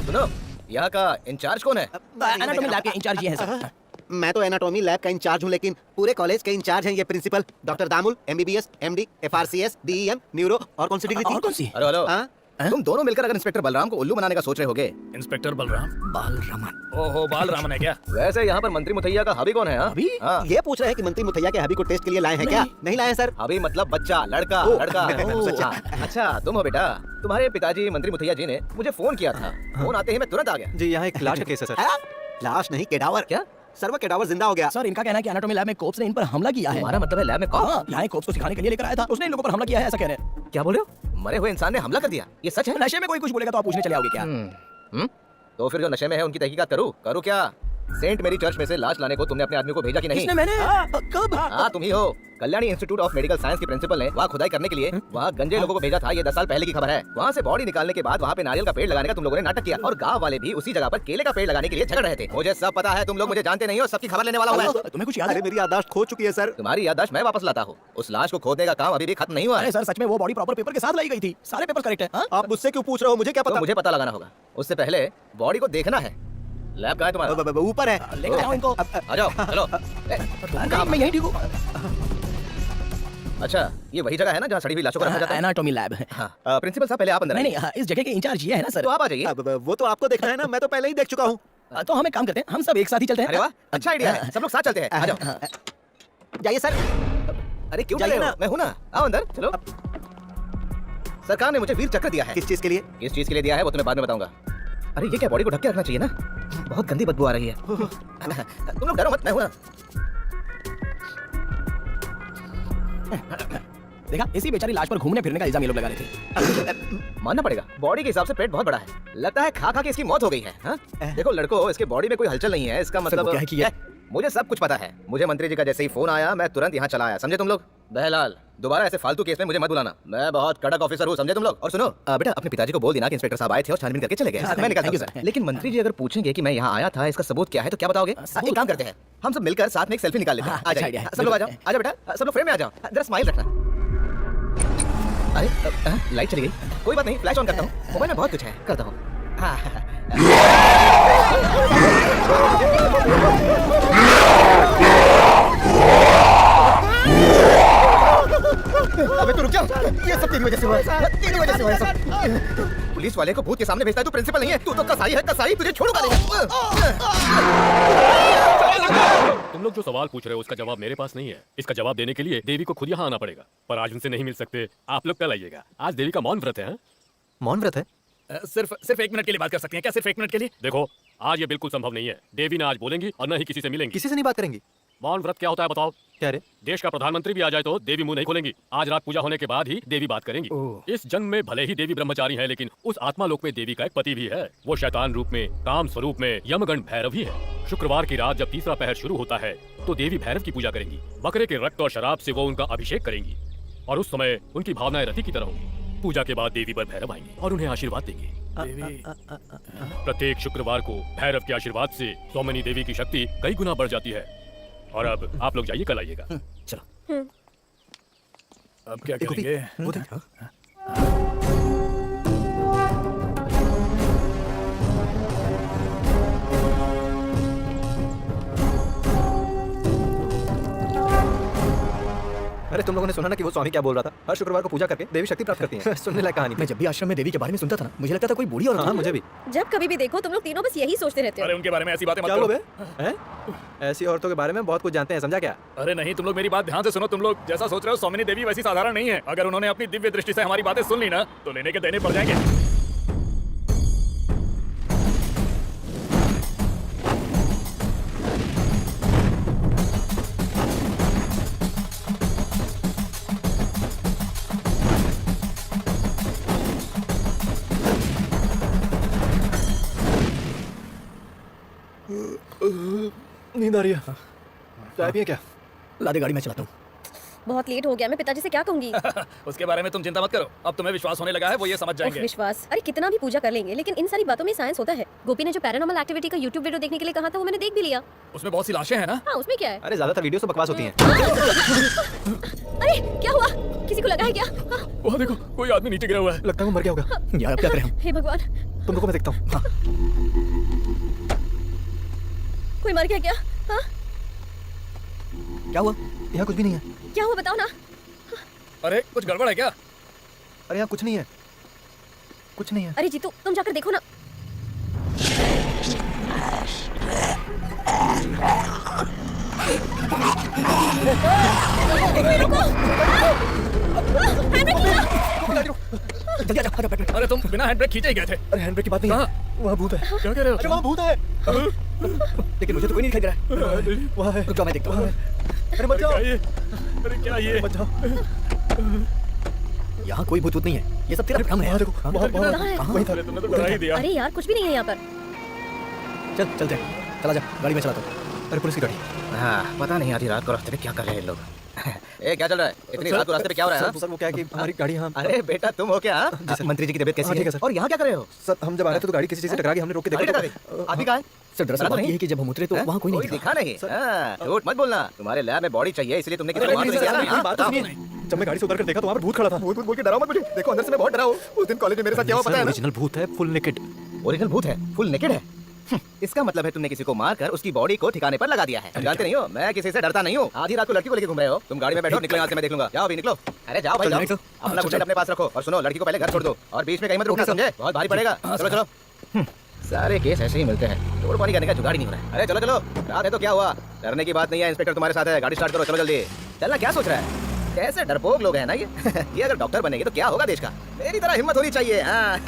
सुनो, यहाँ का इंचार्ज कौन है?
एनाटॉमी लैब के इंचार्ज ये हैं सर।
मैं तो एनाटॉमी लैब का इंचार्ज हूँ, लेकिन पूरे कॉलेज के इंचार्ज हैं ये प्रिंसिपल डॉक्टर दामुल, MBBS, MD, FRCS, DEM, neuro. और कौन सी डिग्री थी?
और कौन सी?
हेलो हेलो,
हाँ?
तुम दोनों मिलकर अगर इंस्पेक्टर बलराम को उल्लू बनाने का सोच रहे होगे।
इंस्पेक्टर बलराम?
बालरामन।
ओहो, बालरामन है क्या?
वैसे यहाँ पर मंत्री मुथैया का हबी कौन है? हाँ?
अभी?
हाँ,
ये पूछ रहे हैं कि मंत्री मुथैया के हबी को टेस्ट के लिए लाए हैं क्या? नहीं लाए हैं सर।
हबी मतलब बच्चा, लड़का,
ओह,
लड़का।
सच्चा।
हाँ, अच्छा तुम हो बेटा। तुम्हारे पिताजी मंत्री मुथैया जी ने मुझे फोन किया था। फोन आते ही मैं तुरंत आ गया।
जी, यहाँ एक लाश का केस है सर।
हाँ? लाश नहीं, केडावर।
क्या?
सर, वो केडावर जिंदा हो गया।
सर, इनका कहना है कि एनाटॉमी लैब में कोप्स ने इन पर हमला किया है।
तुम्हारा मतलब है लैब में कौन?
हाँ, यहाँ कोप्स को सिखाने के लिए लेकर आया था, उसने इन लोगों पर हमला किया है, ऐसा कह रहे हैं।
क्या बोल रहे हो? मरे हुए इंसान ने हमला कर दिया? ये सच है?
नशे में कोई कुछ बोलेगा तो आप पूछने चले आओगे क्या?
तो फिर जो नशे में है उनकी तहकीकात करूँ क्या? सेंट मेरी चर्च में से लाश लाने को तुमने अपने आदमी को भेजा कि नहीं?
किसने? मैंने कब?
हाँ तुम ही हो। Kalyani institute of medical science के प्रिंसिपल ने वहाँ खुदाई करने के लिए वहाँ गंजे लोगों को भेजा था। ये 10 साल पहले की खबर है। वहाँ से बॉडी निकालने के बाद वहाँ पे नारियल का पेड़ लगाने का तुम लोगों ने नाटक किया और गाँव वाले भी उसी जगह पर केले का पेड़ लगाने के लिए झगड़ रहे थे। मुझे सब पता है, तुम लोग मुझे जानते नहीं हो, सबकी खबर लेने वाला हूँ मैं।
तुम्हें कुछ याद है?
मेरी याददाश्त खो चुकी है सर।
तुम्हारी याददाश्त मैं वापस लाता हूँ। उस लाश को खोदने का काम अभी भी खत्म नहीं हुआ है।
अरे सर सच में वो बॉडी प्रॉपर पेपर के साथ लाई गई थी। सारे पेपर करेक्ट है।
आप मुझसे क्यों पूछ रहे हो? मुझे क्या
तो
पता?
मुझे पता लगाना होगा। उससे पहले बॉडी को देखना है। लैब कहाँ है तुम्हारा?
ऊपर है।
लेकर जाओ इनको।
आ जाओ चलो।
मैं यहीं ठीक हूँ।
अच्छा ये वही जगह है ना जहाँ सड़ी हुई लाशों को रखा जाता है?
एनाटॉमी लैब है।
हाँ प्रिंसिपल साहब पहले आप अंदर
नहीं नहीं, इस जगह के इंचार्ज ये है ना सर।
तो आप आ जाइए।
वो तो आपको देखना है ना, मैं तो पहले ही देख चुका हूँ।
तो हम एक काम करते हैं, हम सब एक साथ ही चलते हैं।
अरे वाह अच्छा आइडिया है, सब लोग साथ चलते हैं। आ जाओ।
जाइए सर।
अरे क्यों चल रहे हो? मैं हूँ ना, आओ अंदर चलो। सरकार ने मुझे वीर चक्र दिया है।
किस चीज के लिए?
किस चीज के लिए दिया है वो तुम्हें बाद में बताऊंगा। अरे ये क्या बॉडी को ढक के रखना चाहिए ना, बहुत गंदी बदबू आ रही है। तुम लोग डरो मत, मैं हूँ ना।
देखा, इसी बेचारी लाश पर घूमने फिरने का इल्जाम ये लोग लगा रहे थे।
मानना पड़ेगा बॉडी के हिसाब से पेट बहुत बड़ा है। लगता है खा खा के इसकी मौत हो गई है। हाँ? देखो लड़को, इसके बॉडी में कोई हलचल नहीं है, इसका मतलब
क्या है कि
मुझे सब कुछ पता है। मुझे मंत्री जी का जैसे ही फोन आया मैं तुरंत यहाँ चला आया, समझे तुम लोग? बहलाल दोबारा ऐसे फालतू केस में मुझे मत बुलाना, मैं बहुत कड़क ऑफिसर हूँ, समझे तुम लोग? और सुनो बेटा, अपने पिताजी को बोल देना कि इंस्पेक्टर साहब आए थे और छानबीन करके चले गए। मैं निकलता हूं सर। लेकिन मंत्री जी अगर पूछेंगे कि मैं यहाँ आया था, इसका सबूत क्या है, तो क्या बताओगे? एक काम करते हैं, हम सब मिलकर साथ में एक सेल्फी निकाल लेते हैं। आ जाइए सब लोग, आ जाओ, आ जाओ बेटा, सब लोग फ्रेम में आ जाओ, जरा स्माइल रखना। अरे लाइट चली गई, कोई बात नहीं, फ्लैश ऑन करता हूँ, मोबाइल में बहुत कुछ है, करता हूँ। अबे तू रुक जा, ये सब तेरी वजह से हुआ है, तेरी वजह से हुआ है सब। पुलिस वाले को भूत के सामने भेजता है, तू प्रिंसिपल नहीं है, तू तो कसाई है, कसाई, तुझे छोड़ूंगा नहीं।
तुम लोग जो सवाल पूछ रहे हो उसका जवाब मेरे पास नहीं है। इसका जवाब देने के लिए देवी को खुद यहाँ आना पड़ेगा, पर आज उनसे नहीं मिल सकते। आप लोग कल आइएगा। आज देवी का मौन व्रत है।
मौन व्रत है?
सिर्फ 1 मिनट के लिए बात कर सकती हैं क्या? सिर्फ 1 मिनट के लिए?
देखो आज ये बिल्कुल संभव नहीं है। देवी ने आज बोलेंगी और न ही किसी से मिलेंगी।
किसी से नहीं बात करेंगी?
मौन व्रत क्या होता है बताओ?
क्या रे?
देश का प्रधानमंत्री भी आ जाए तो देवी मुंह नहीं खोलेंगी। आज रात पूजा होने के बाद ही देवी बात करेंगी। इस जन्म में भले ही देवी ब्रह्मचारी है, लेकिन उस आत्मा लोक में देवी का एक पति भी है। वो शैतान रूप में, काम स्वरूप में यमगण भैरव ही है। शुक्रवार की रात जब तीसरा पहर शुरू होता है तो देवी भैरव की पूजा करेंगी। बकरे के रक्त और शराब से वो उनका अभिषेक करेंगी और उस समय उनकी भावनाएं रति की तरह होंगी। पूजा के बाद देवी पर भैरव आएंगे और उन्हें आशीर्वाद देंगे। प्रत्येक शुक्रवार को भैरव के आशीर्वाद से सौमनी देवी की शक्ति कई गुना बढ़ जाती है। और अब आप लोग जाइए, कल आइएगा।
चलो।
अब क्या करेंगे?
वो देख। अरे तुम लोगों ने सुना ना कि वो स्वामी क्या बोल रहा था? हर शुक्रवार को पूजा करके देवी शक्ति प्राप्त करती है। सुनने लायक कहानी।
मैं जब भी आश्रम में देवी के बारे में सुनता था ना, मुझे लगता था कोई बूढ़ी और
हाँ मुझे भी।
जब कभी भी देखो तुम लोग तीनों बस यही सोचते रहते हो।
अरे उनके बारे में ऐसी बातें मत
क्या
करो।
लोग हैं? ऐसी औरतों के बारे में बहुत कुछ जानते हैं, समझा क्या?
अरे नहीं, तुम लोग मेरी बात ध्यान से सुनो। तुम लोग जैसा सोच रहे हो सौमिनी देवी वैसी साधारण नहीं है। अगर उन्होंने अपनी दिव्य दृष्टि से हमारी बातें सुन ली ना तो लेने के देने पड़ जाएंगे।
नींद आ रही है। चाय पिए क्या?
ला दे गाड़ी, मैं चलाता हूँ।
बहुत लेट हो गया, मैं पिताजी से क्या कहूंगी?
उसके बारे में तुम चिंता मत करो, अब तुम्हें विश्वास होने लगा है, वो ये समझ जाएंगे।
विश्वास? अरे कितना भी पूजा कर लेंगे, लेकिन इन सारी बातों में साइंस होता है। गोपी ने जो पैरानॉर्मल एक्टिविटी का YouTube वीडियो देखने के लिए कहा था वो मैंने देख भी लिया।
उसमें बहुत सी लाशें हैं ना?
हाँ उसमें क्या है?
अरे ज्यादातर वीडियो तो बकवास होती हैं।
अरे क्या हुआ? किसी को लगा है क्या? हाँ।
वहाँ देखो कोई आदमी नीचे गिरा हुआ है।
लगता है वो मर गया होगा।
यार अब क्या करें हम?
हे भगवान,
तुम लोगों को मैं देखता हूँ।
कोई मर गया क्या? हाँ?
क्या हुआ?
यहाँ कुछ भी नहीं है।
क्या हुआ बताओ ना।
अरे कुछ गड़बड़ है क्या?
अरे यहाँ कुछ नहीं है, कुछ नहीं है।
अरे जीतू तुम जाकर देखो ना।
जल्दी आ जाओ, बैठ बैठ।
अरे तुम बिना हैंड ब्रेक खींचे ही गए थे।
अरे हैंड ब्रेक की बात नहीं है, वहाँ भूत है।
क्या कह रहे हो?
अरे वहाँ भूत है।
लेकिन मुझे तो कोई नहीं दिखाई दे रहा है।
वहाँ है।
रुक जाओ, मैं देखता हूँ।
अरे मत जाओ।
अरे क्या ये?
मत जाओ।
यहाँ कोई भूत नहीं है, ये सब तेरा भ्रम है।
देखो,
कहाँ है?
वहीं था।
तुमने तो डरा ही दिया।
अरे यार कुछ भी नहीं है यहाँ पर।
चल चलते हैं। चला जा, गाड़ी में चलाता हूँ।
अरे पुलिस की गाड़ी।
हाँ, पता नहीं आधी रात को रास्ते पे क्या कर रहे हैं लोग। ए, क्या चल रहा है? इतनी रात को रास्ते पे क्या हो रहा है?
सर वो क्या है कि हमारी गाड़ी यहाँ।
अरे बेटा तुम हो क्या? मंत्री जी की तबीयत कैसी
ठीक है,
है?
सर।
और यहाँ क्या कर रहे हो?
सर हम जब आ रहे थे तो गाड़ी किसी चीज से टकरा गई, हमने रोक के
गाड़ी
देखा
टकरा
तो
गई? आप ही कहाँ हैं?
सर दरअसल
पता
बात
नहीं।
ये है कि जब हम उतरे तो वहाँ कोई नहीं
दिखा नहीं। हाँ, झूठ मत बोलना। तुम्हारे लैब में बॉडी चाहिए इसलिए तुमने किसी
अरे
को मार
नहीं
दिया
सर,
ना?
मेरी बात तो सुनिए। जब मैं गाड़ी से उतर कर देखा तो वहाँ पर भूत खड़ा था।
भूत बोल के डराओ मत मुझे। देखो अंदर से मैं बहुत डरा हूँ। उस दिन कॉलेज में मेरे साथ क्या हुआ पता है ना?
ओरिजिनल भूत है, फुल नेकेड।
ओरिजिनल भूत है, फुल नेकेड है। इसका मतलब है तुमने किसी को मारकर उसकी बॉडी को ठिकाने पर लगा दिया है। जानते नहीं हो, मैं किसी से डरता नहीं हूँ। आधी रात को लड़की को लेके घूम रहे हो। तुम गाड़ी में बैठो, निकलो यहाँ से, मैं देख लूंगा। जाओ अभी निकलो। अरे जाओ भाई, जाओ। अपना घुटन अपने पास रखो और सुनो, लड़की को पहले घर छोड़ दो और बीच में कहीं मत रुकना, समझे? बहुत भारी पड़ेगा। चलो चलो। सारे केस ऐसे ही मिलते हैं, तोड़ पानी करने का जुगाड़ ही नहीं हो रहा है। अरे चलो चलो, रात है तो क्या हुआ? डरने की बात नहीं है, इंस्पेक्टर तुम्हारे साथ है। गाड़ी स्टार्ट करो, चलो जल्दी। चलना क्या सोच रहा है? कैसे डरपोक लोग हैं ना ये। ये अगर डॉक्टर बनेंगे तो क्या होगा देश का? मेरी तरह हिम्मत होनी चाहिए। हाँ।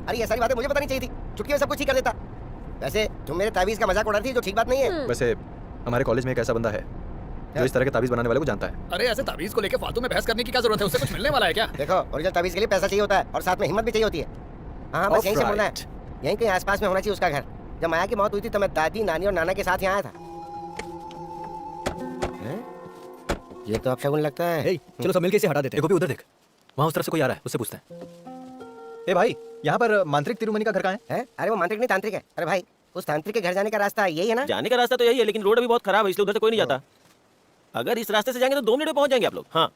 अरे ये सारी बातें मुझे पता नहीं चाहिए थी। चुटकी में सब कुछ ठीक कर देता। वैसे तुम मेरे तावीज का मजाक उड़ा रही थी, जो ठीक बात नहीं है।
वैसे हमारे कॉलेज में एक ऐसा बंदा है जो इस तरह के ताबीज बनाने वाले को जानता है।
अरे ऐसे ताबीज को लेके फालतू में बहस करने की क्या जरूरत है? उससे कुछ मिलने वाला है क्या?
देखो, ओरिजिनल तावीज के लिए पैसा चाहिए होता है और साथ में हिम्मत भी चाहिए होती है। हाँ बस यहीं से मुड़ना है। यहीं कहीं आसपास में होना चाहिए उसका घर। जब माया की मौत हुई थी तो मैं दादी, नानी और नाना के साथ यहाँ आया था। ये तो अपशगुन लगता है।
चलो सब मिलके इसे हटा देते हैं।
देखो भी उधर देख, वहाँ उस तरफ से कोई आ रहा है, उससे पूछते हैं। ए भाई, यहाँ पर मांत्रिक तिरुमनी का घर कहाँ है?
अरे वो मांत्रिक नहीं, तांत्रिक है। अरे भाई, उस तांत्रिक के घर जाने का रास्ता यही है ना?
जाने का रास्ता तो यही है, लेकिन रोड अभी बहुत खराब है, इसलिए उधर से कोई नहीं जाता। अगर इस रास्ते से जाएंगे तो 2 मिनट में पहुंच जाएंगे आप लोग। हाँ,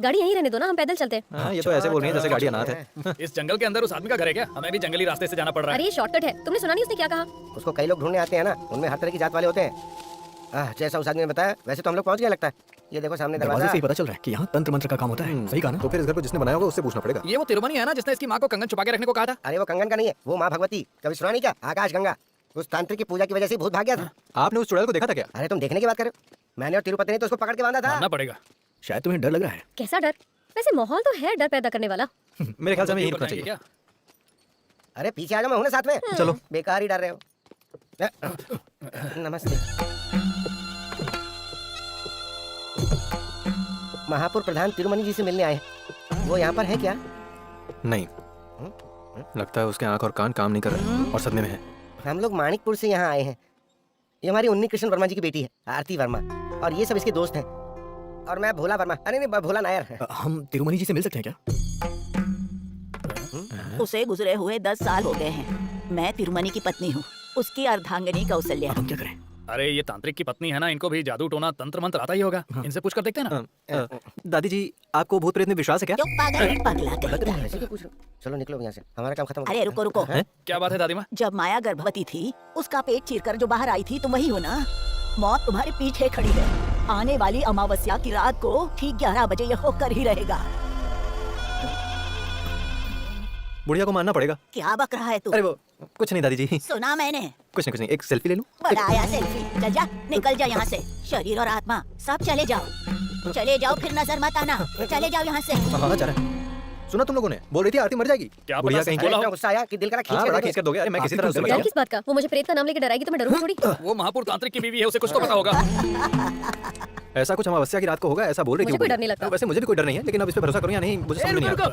गाड़ी यहीं रहने दो ना, हम पैदल चलते हैं।
हाँ, ये तो ऐसे बोल रही है जैसे गाड़ी अनाथ है।
इस जंगल के अंदर उस आदमी का घर है क्या? हमें भी जंगली रास्ते से जाना पड़ रहा है।
अरे ये शॉर्टकट है, तुमने सुना नहीं उसने क्या कहा?
उसको कई लोग ढूंढने आते हैं ना, उनमें हर तरह की जात वाले होते हैं। जैसा उस आदमी ने बताया वैसे तो हम लोग पहुंच गए लगता है। ये देखो सामने
दरवाजे
दरवाजा।
से ही पता चल रहा है कि यहाँ तंत्र मंत्र का काम होता है। सही कहा ना?
तो फिर इस घर को जिसने बनाया होगा उससे पूछना पड़ेगा।
ये वो तिरुमनी है ना जिसने इसकी माँ को कंगन छुपा के रखने को कहा था?
अरे वो कंगन का नहीं है, वो माँ भगवती। कभी सुना नहीं क्या? आकाश गंगा। उस तांत्रिक की पूजा की वजह से भूत भाग गया था।
आपने उस चुड़ैल को देखा था क्या?
अरे तुम देखने की बात कर रहे हो? मैंने और तिरुपति ने तो उसको पकड़ के बांधा था।
मानना पड़ेगा।
शायद तुम्हें डर लग रहा है।
कैसा डर? वैसे माहौल तो है डर पैदा करने वाला।
मेरे ख्याल से हमें यहीं रुकना चाहिए।
क्या?
अरे पीछे आ जाओ, मैं हूं ना साथ में।
चलो।
बेकार ही डर रहे हो। नमस्ते। महापुर प्रधान तिरुमनी जी से मिलने आए हैं। वो यहाँ पर है क्या?
नहीं, लगता है उसके आंख और कान काम नहीं कर रहे और सदमे में है।
हम लोग माणिकपुर से यहाँ आए हैं। ये हमारी उन्नी कृष्ण वर्मा जी की बेटी है, आरती वर्मा, और ये सब इसके दोस्त हैं। और मैं भोला वर्मा। अरे नहीं, भोला नायर।
हम तिरुमनी जी से मिल सकते हैं क्या?
उसे गुजरे हुए 10 साल हो गए हैं। मैं तिरुमनी की पत्नी हूँ, उसकी अर्धांगिनी कौशल्या।
अब हम क्या करें?
अरे ये तांत्रिक की पत्नी है ना, इनको भी जादू टोना तंत्र मंत्र आता ही होगा। इनसे पूछ कर देखते हैं ना।
दादी जी, आपको भूत प्रेत में विश्वास है क्या?
क्यों पागल है, पगला कहीं का।
ऐसे क्यों पूछ रहे हो? चलो निकलो यहाँ से, हमारा काम खत्म।
अरे रुको रुको,
क्या बात है दादी माँ?
जब माया गर्भवती थी उसका पेट चीरकर जो बाहर आई थी तुम वही हो ना? मौत तुम्हारे पीछे खड़ी है। आने वाली अमावस्या की रात को ठीक 11 बजे यह होकर ही रहेगा।
बुढ़िया को मानना पड़ेगा।
क्या बक रहा है तू?
अरे वो कुछ नहीं दादी जी।
सुना मैंने।
कुछ नहीं, एक सेल्फी ले लूं?
बड़ा आया सेल्फी। चल जा, निकल जा यहाँ से। शरीर और आत्मा सब चले जाओ, चले जाओ, फिर नजर मत आना। चले जाओ यहाँ से।
हाँ, जा रहा है। सुना तुम लोगों ने? बोल रही थी आरती मर जाएगी।
क्या
बुढ़िया
पता
कहीं
बोला
इतना गुस्सा आया कि दिल करा खींच
हाँ, बड़ा
के
खींच कर दोगे। अरे मैं किसी तरह उससे
डर
बचाऊं।
किस बात का? वो मुझे प्रेत का नाम लेके डराएगी तो मैं डरूंगी थोड़ी।
वो महापुर तांत्रिक की बीवी है, उसे कुछ तो पता होगा।
ऐसा कुछ अमावस्या की रात को होगा, ऐसा बोल रही थी।
मुझे कोई डर नहीं लगता।
वैसे मुझे भी कोई डर नहीं है, लेकिन अब इस पे भरोसा करूं या नहीं मुझे समझ नहीं आता।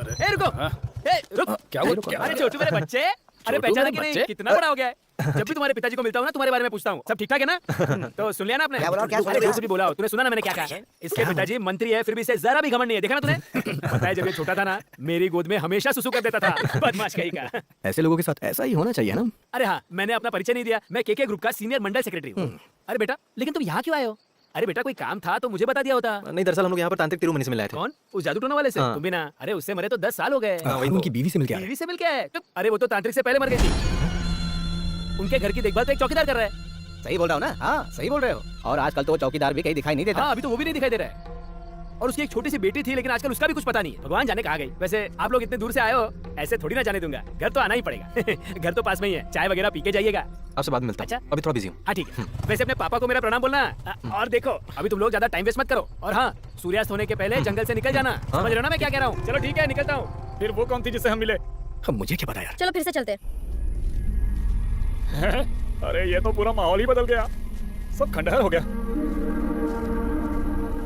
क्या हुआ?
अरे छोटू मेरे बच्चे, अरे पहचाना कि नहीं? कितना बड़ा हो गया है? जब भी तुम्हारे पिताजी को मिलता हूँ ना, तुम्हारे बारे में पूछता हूँ। सब ठीक ठाक है ना? तो सुन लिया ना आपने?
क्या बोला? क्या
अरे जैसे भी बोला हो, तूने सुना ना मैंने क्या कहा? इसके पिताजी मंत्री है, फिर भी इसे जरा भी घमंड नहीं है। देखा ना तूने? पता है जब ये छोटा था ना, मेरी गोद में हमेशा सुसु कर देता था। बदमाश कहीं का।
ऐसे लोगों के साथ ऐसा ही होना चाहिए ना?
अरे हाँ, मैंने अपना परिचय नहीं दिया। मैं केके ग्रुप का सीनियर मंडल सेक्रेटरी हूँ। अरे बेटा, लेकिन तुम यहाँ क्यों आए हो? अरे बेटा, कोई काम था तो मुझे बता दिया होता।
नहीं, दरअसल हम लोग यहाँ पर तांत्रिक तिरुमनी से मिल आए थे।
कौन? उस जादू टोना वाले से?
हाँ।
तुम भी ना? अरे उससे मरे तो 10 साल हो गए।
उनकी बीवी से मिल के आए।
बीवी से मिल के आए? अरे वो तो तांत्रिक से पहले मर गई थी। उनके घर की देखभाल तो एक चौकीदार कर रहा है।
सही बोल रहा हूँ ना? हाँ सही बोल रहे हो। और आजकल तो वो चौकीदार भी कहीं दिखाई नहीं देता।
हाँ, अभी तो वो भी नहीं दिखाई दे रहा है। और उसकी एक छोटी सी बेटी थी, लेकिन आजकल उसका भी कुछ पता नहीं है। भगवान जाने कहाँ गई। वैसे आप लोग इतने दूर से आए हो, ऐसे थोड़ी ना जाने दूंगा। घर तो आना ही पड़ेगा। घर तो पास में ही है, चाय वगैरह पी के जाइएगा।
आपसे बाद में मिलता हूं।
अच्छा।
अभी थोड़ा बिजी हूँ।
हाँ ठीक है। वैसे अपने पापा को मेरा प्रणाम बोलना। और देखो, अभी तुम लोग ज्यादा टाइम वेस्ट मत करो। और हाँ, सूर्यास्त होने के पहले जंगल से निकल जाना। समझ रहे हो ना मैं क्या कह रहा हूँ? चलो ठीक है, निकलता हूँ। फिर वो कौन थी जिससे हम मिले?
मुझे क्या पता यार।
चलो फिर से चलते
अरे ये तो पूरा माहौल ही बदल गया, सब खंडहर हो गया।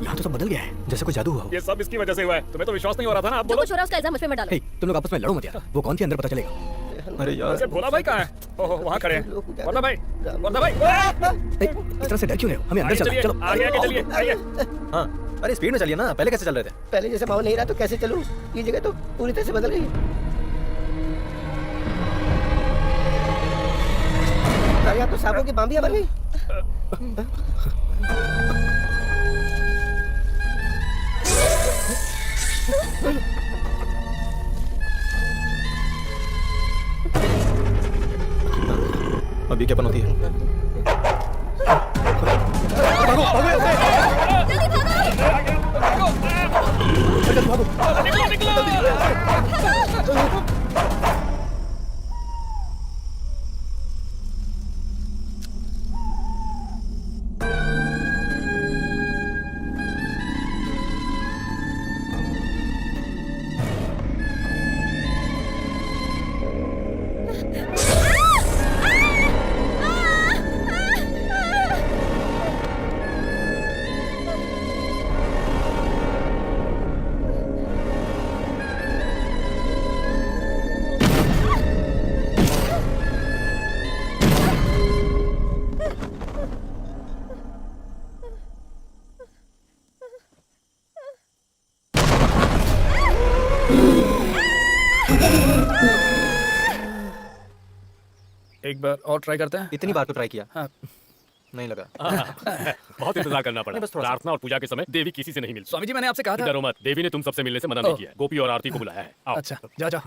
यहाँ तो सब बदल गया है,
जैसे कोई जादू हुआ हो।
ये सब इसकी वजह से हुआ है। तुम्हें तो विश्वास नहीं हो रहा था ना? आप
जो
बोलो।
कुछ हो रहा है उसका इल्जाम मुझ पे मत डालो।
हे, तुम लोग आपस में लड़ो मत यार। वो कौन थी अंदर पता चलेगा।
अरे यार,
वैसे भोला भाई कहाँ है? ओहो, वहाँ खड़े हैं। वर्धा भाई, वर्धा भाई।
इस तरह से डर क्यों रहे हो? हमें अंदर
आगे
चलना
चलिए,
है, चलो।
आगे आगे चलिए, आइए।
हाँ, अरे स्पीड में चलिए ना, पहले कैसे चल रहे थे?
पहले जैसे माहौल नहीं रहा तो कैसे चलूं? ये जगह तो पूरी तरह से बदल गई। अरे यहाँ तो सांपों की बांबियां बन गई।
अभी क्या पनौती है?
एक बार और ट्राई करते हैं।
इतनी बार तो ट्राई किया,
हाँ।
नहीं लगा।
बहुत इंतजार करना पड़ा।
नहीं, बस थोड़ा सा।
प्रार्थना और पूजा के समय देवी किसी से नहीं मिलती।
स्वामी जी, मैंने आपसे कहा था।
डरो मत, देवी ने तुम सबसे मिलने से मना नहीं किया है। गोपी और आरती को बुलाया है। आओ।
अच्छा, जाओ जाओ।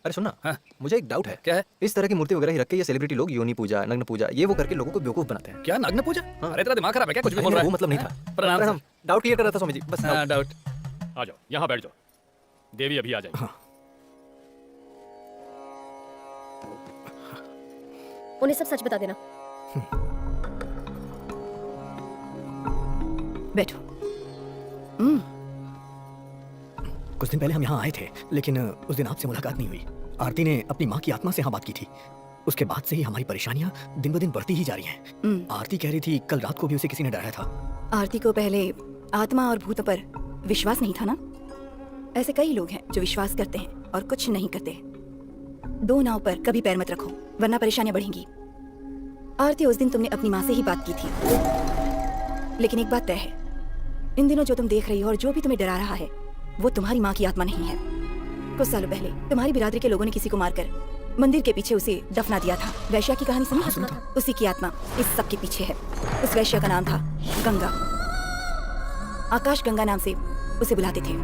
अरे सुनना,
हाँ।
मुझे एक डाउट है।
क्या है?
इस तरह की मूर्ति वगैरह ही रख के ये सेलिब्रिटी लोग योनि पूजा, नग्न पूजा, ये वो करके लोगों को बेवकूफ बनाते हैं।
क्या नग्न पूजा?
हाँ।
अरे तेरा दिमाग खराब है क्या? कुछ भी बोल
नहीं,
रहा है।
वो मतलब नहीं था।
प्रणाम
पर हम डाउट क्लियर कर रहा था स्वामी जी, बस
हाँ, डाउट।
आ जाओ, यहाँ बैठ जाओ। देवी अभी आ जाएगी।
उन्हें सब सच बता देना।
बैठो।
कुछ दिन पहले हम यहाँ आए थे, लेकिन उस दिन आपसे मुलाकात नहीं हुई। आरती ने अपनी माँ की आत्मा से यहाँ बात की थी। उसके बाद से ही हमारी परेशानियाँ दिन ब दिन बढ़ती ही जा रही हैं। आरती कह रही थी कल रात को भी उसे किसी ने डराया था।
आरती को पहले आत्मा और भूतों पर विश्वास नहीं था ना? ऐसे कई लोग हैं जो विश्वास करते हैं और कुछ नहीं करते। दो नाव पर कभी पैर मत रखो, वरना परेशानियां बढ़ेंगी। आरती, उस दिन तुमने अपनी माँ से ही बात की थी, लेकिन एक बात तय है, इन दिनों जो तुम देख रही हो और जो भी तुम्हें डरा रहा है वो तुम्हारी माँ की आत्मा नहीं है। कुछ सालों पहले तुम्हारी बिरादरी के लोगों ने किसी को मारकर मंदिर के पीछे उसे दफना दिया था। वैश्या की कहानी सुनी? उसी की आत्मा इस सब के पीछे है। उस वैश्या का नाम था गंगा। आकाश गंगा नाम से उसे बुलाते थे।